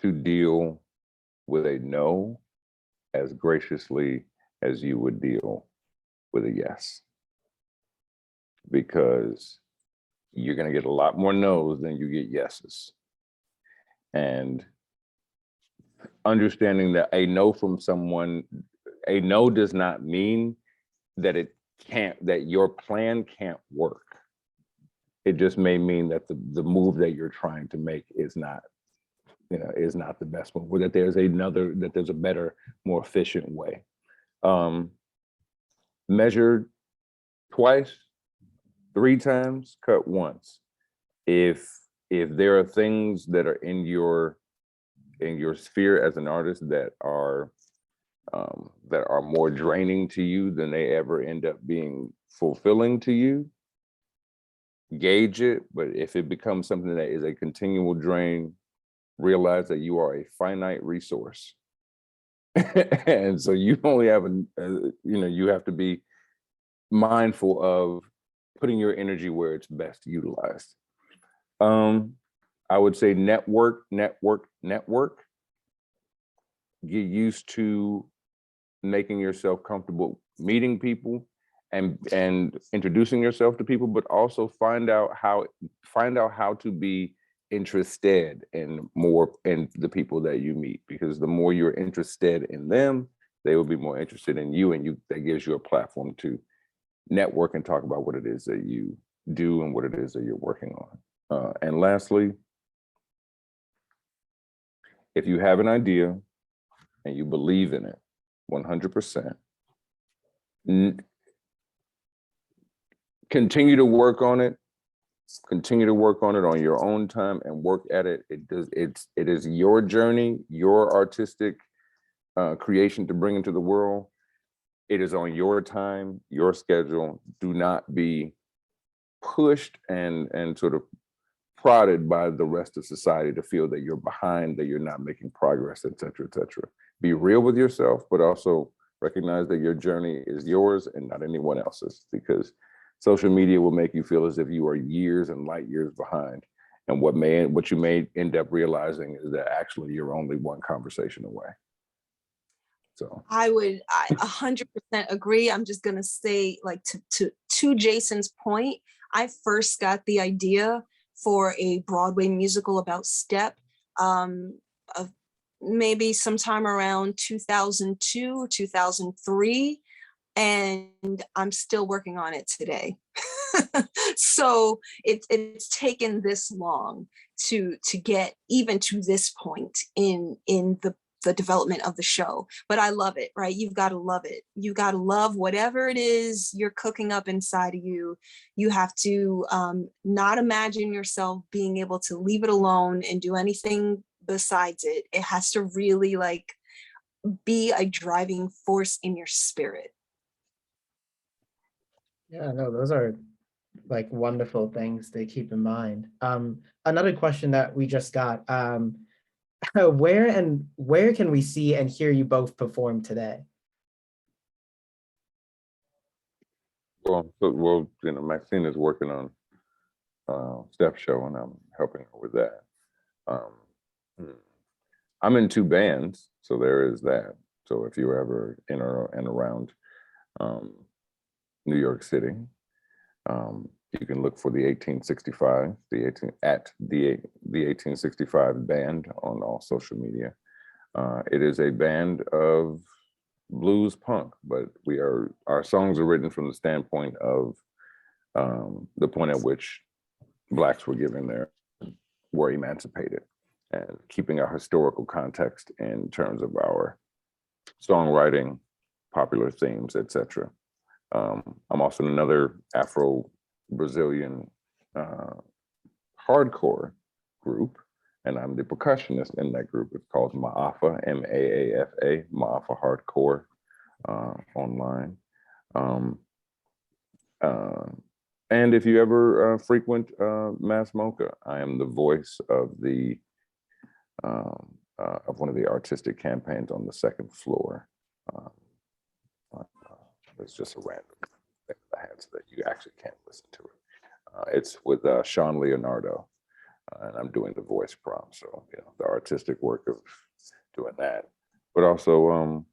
to deal with a no as graciously as you would deal with a yes. Because you're gonna get a lot more no's than you get yeses. And understanding that a no from someone, a no does not mean that that your plan can't work. It just may mean that the move that you're trying to make is not the best move, or that there's a better, more efficient way. Measure twice, 3 times, cut once. If there are things that are in your sphere as an artist that are more draining to you than they ever end up being fulfilling to you, gauge it. But if it becomes something that is a continual drain, realize that you are a finite resource. And so you only have you have to be mindful of putting your energy where it's best utilized. I would say network. Get used to making yourself comfortable meeting people and introducing yourself to people, but also find out how to be interested in the people that you meet, because the more you're interested in them, they will be more interested in you, and that gives you a platform to network and talk about what it is that you do and what it is that you're working on. And lastly, if you have an idea and you believe in it 100%, continue to work on it. Continue to work on it on your own time and work at it. It is your journey, your artistic creation to bring into the world. It is on your time, your schedule. Do not be pushed and sort of prodded by the rest of society to feel that you're behind, that you're not making progress, et cetera, et cetera. Be real with yourself, but also recognize that your journey is yours and not anyone else's, because social media will make you feel as if you are years and light years behind. And what you may end up realizing is that actually you're only one conversation away. So I 100% agree. I'm just gonna say, like, to Jason's point, I first got the idea for a Broadway musical about step of maybe sometime around 2002 or 2003, and I'm still working on it today. So it's taken this long to get even to this point in the development of the show. But I love it, right? You've got to love it. You got to love whatever it is you're cooking up inside of you. You have to not imagine yourself being able to leave it alone and do anything besides it. It has to really be a driving force in your spirit. Yeah, no, those are wonderful things to keep in mind. Another question that we just got, where can we see and hear you both perform today? Well, Maxine is working on Step Show, and I'm helping her with that. I'm in 2 bands, so there is that. So if you're ever in or and around New York City, you can look for the 1865, the 1865 band on all social media. It is a band of blues punk, but our songs are written from the standpoint of the point at which Blacks were emancipated, and keeping a historical context in terms of our songwriting, popular themes, etc. I'm also in another Afro-Brazilian hardcore group, and I'm the percussionist in that group. It's called Maafa, M-A-A-F-A, Maafa Hardcore online. And if you ever frequent Mass Mocha, I am the voice of one of the artistic campaigns on the 2nd floor. It's just a random thing I had so that you actually can't listen to it. It's with Sean Leonardo, and I'm doing the voice prompt. So, the artistic work of doing that, but also,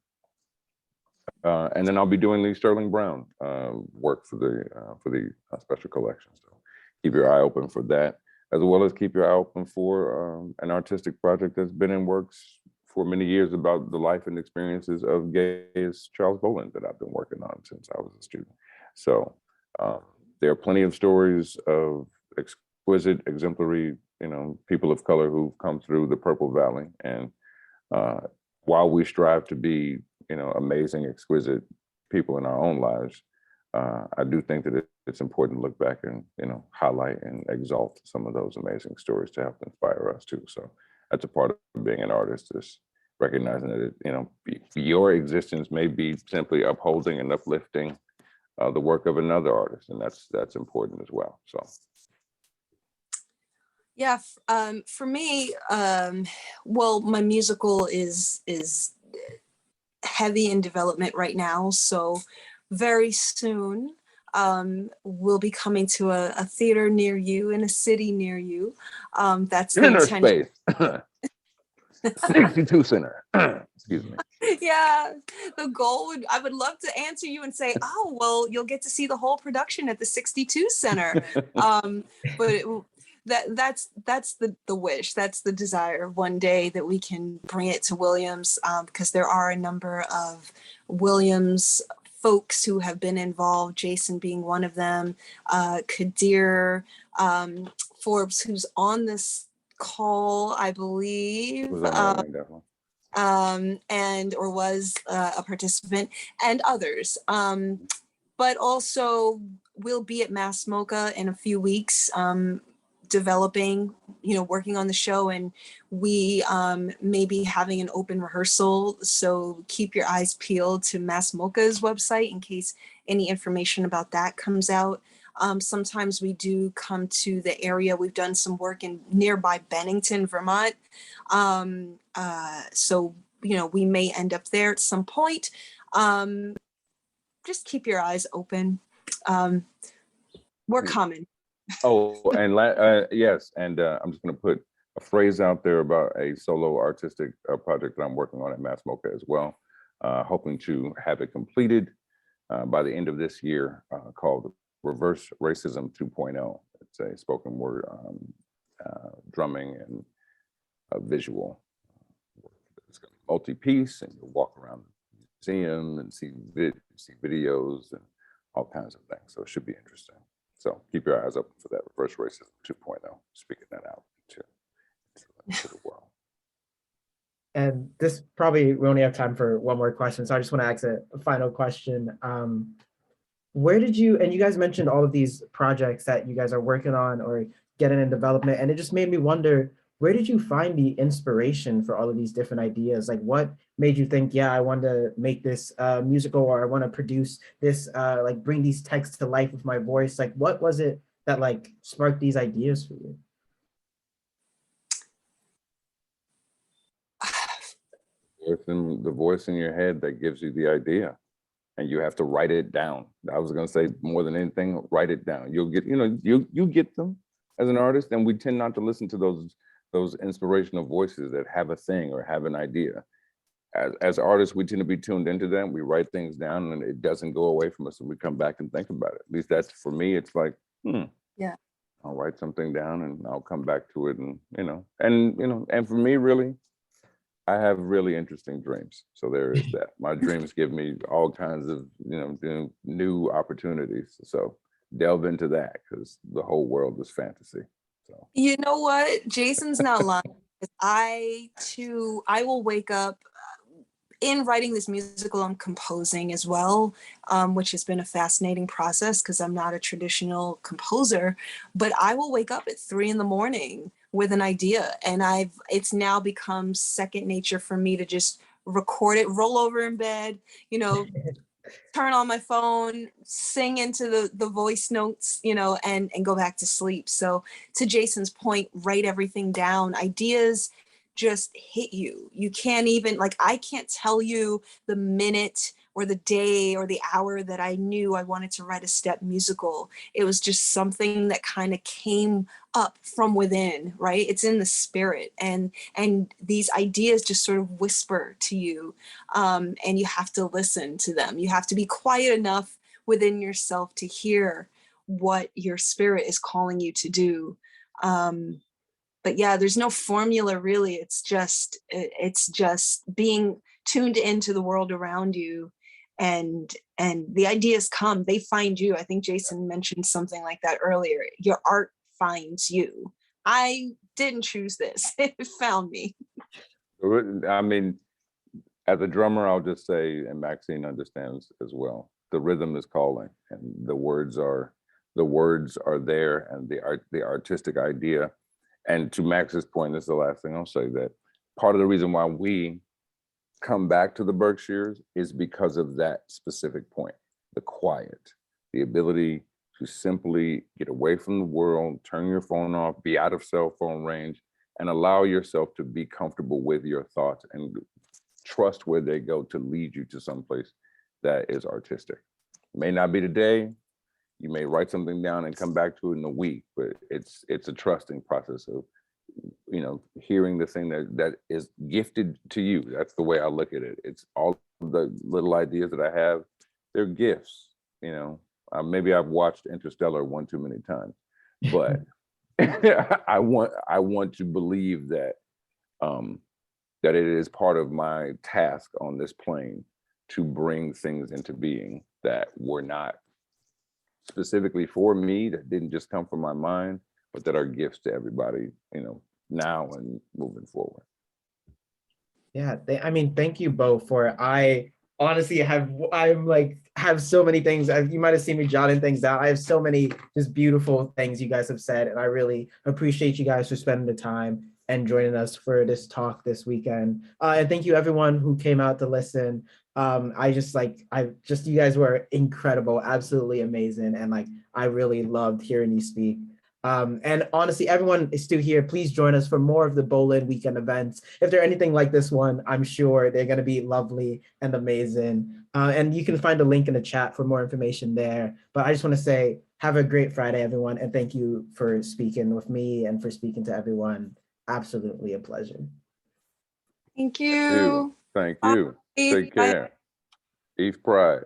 and then I'll be doing the Sterling Brown work for the special collection. So keep your eye open for that, as well as keep your eye open for an artistic project that's been in works for many years about the life and experiences of gays Charles Bolin that I've been working on since I was a student. So there are plenty of stories of exquisite, exemplary, people of color who've come through the Purple Valley. And while we strive to be, amazing, exquisite people in our own lives, I do think that it's important to look back and, highlight and exalt some of those amazing stories to help inspire us too. So that's a part of being an artist, is recognizing that, your existence may be simply upholding and uplifting the work of another artist. And that's important as well. So. Yeah, for me, well, my musical is heavy in development right now. So very soon, we'll be coming to a theater near you, in a city near you. That's the Inner intention. space. 62 Center. Excuse me. Yeah, the goal I would love to answer you and say, oh, well, you'll get to see the whole production at the 62 Center. But that's the wish, that's the desire, one day that we can bring it to Williams, because there are a number of Williams folks who have been involved, Jason being one of them, Kadir, Forbes, who's on this call, I believe. And or was a participant, and others. But also we'll be at Mass Mocha in a few weeks, developing, working on the show, and we may be having an open rehearsal. So keep your eyes peeled to Mass Mocha's website in case any information about that comes out. Sometimes we do come to the area. We've done some work in nearby Bennington, Vermont. So, we may end up there at some point. Just keep your eyes open. We're coming. Oh, and yes, and I'm just going to put a phrase out there about a solo artistic project that I'm working on at Mass Mocha as well, hoping to have it completed by the end of this year, called Reverse Racism 2.0. It's a spoken word, drumming and visual. It's going to be multi-piece, and you'll walk around the museum and see videos and all kinds of things. So it should be interesting. So keep your eyes open for that, Reverse Racism 2.0, speaking that out to the world. And this probably, we only have time for one more question. So I just want to ask a final question. Where did you, and you guys mentioned all of these projects that you guys are working on or getting in development, and it just made me wonder, where did you find the inspiration for all of these different ideas? Like, what made you think, yeah, I want to make this musical, or I want to produce this, like bring these texts to life with my voice? Like, what was it that like sparked these ideas for you? The voice in your head that gives you the idea, and you have to write it down. I was going to say, more than anything, write it down. You'll get, you get them as an artist, and we tend not to listen to those those inspirational voices that have a thing or have an idea. As artists, we tend to be tuned into them. We write things down and it doesn't go away from us. And we come back and think about it. At least that's for me. It's like, Yeah. I'll write something down and I'll come back to it. And for me, really, I have really interesting dreams. So there is that. My dreams give me all kinds of, new opportunities. So delve into that because the whole world is fantasy. So You know what? Jason's not lying. I will wake up in writing this musical. I'm composing as well, which has been a fascinating process because I'm not a traditional composer, but I will wake up at 3 a.m. with an idea, and it's now become second nature for me to just record it, roll over in bed, turn on my phone, sing into the voice notes, and go back to sleep. So to Jason's point, write everything down. Ideas just hit you. You can't even, I can't tell you the minute or the day or the hour that I knew I wanted to write a step musical. It was just something that kind of came up from within, right? It's in the spirit, and these ideas just sort of whisper to you, and you have to listen to them. You have to be quiet enough within yourself to hear what your spirit is calling you to do. But yeah, there's no formula really. It's just being tuned into the world around you, and the ideas come, they find you. I think Jason mentioned something like that earlier. Your art finds you. I didn't choose this. It found me. I mean, as a drummer, I'll just say, and Maxine understands as well, the rhythm is calling and the words are there, and the artistic idea. And to Max's point, this is the last thing I'll say, that part of the reason why we come back to the Berkshires is because of that specific point, the quiet, the ability to simply get away from the world, turn your phone off, be out of cell phone range, and allow yourself to be comfortable with your thoughts and trust where they go to lead you to someplace that is artistic. It may not be today. You may write something down and come back to it in a week, but it's a trusting process of, hearing the thing that is gifted to you. That's the way I look at it. It's all the little ideas that I have, they're gifts. Maybe I've watched Interstellar one too many times, but I want to believe that that it is part of my task on this plane to bring things into being that were not specifically for me, that didn't just come from my mind, but that are gifts to everybody, now and moving forward. Yeah, thank you both for, I honestly have so many things. You might have seen me jotting things down. I have so many just beautiful things you guys have said, and I really appreciate you guys for spending the time and joining us for this talk this weekend. And thank you everyone who came out to listen. You guys were incredible, absolutely amazing, and I really loved hearing you speak. And honestly, everyone is still here. Please join us for more of the Bolin weekend events. If they're anything like this one, I'm sure they're going to be lovely and amazing. And you can find a link in the chat for more information there. But I just want to say, have a great Friday, everyone. And thank you for speaking with me and for speaking to everyone. Absolutely a pleasure. Thank you. Thank you. Bye. Take care. Eve Pride.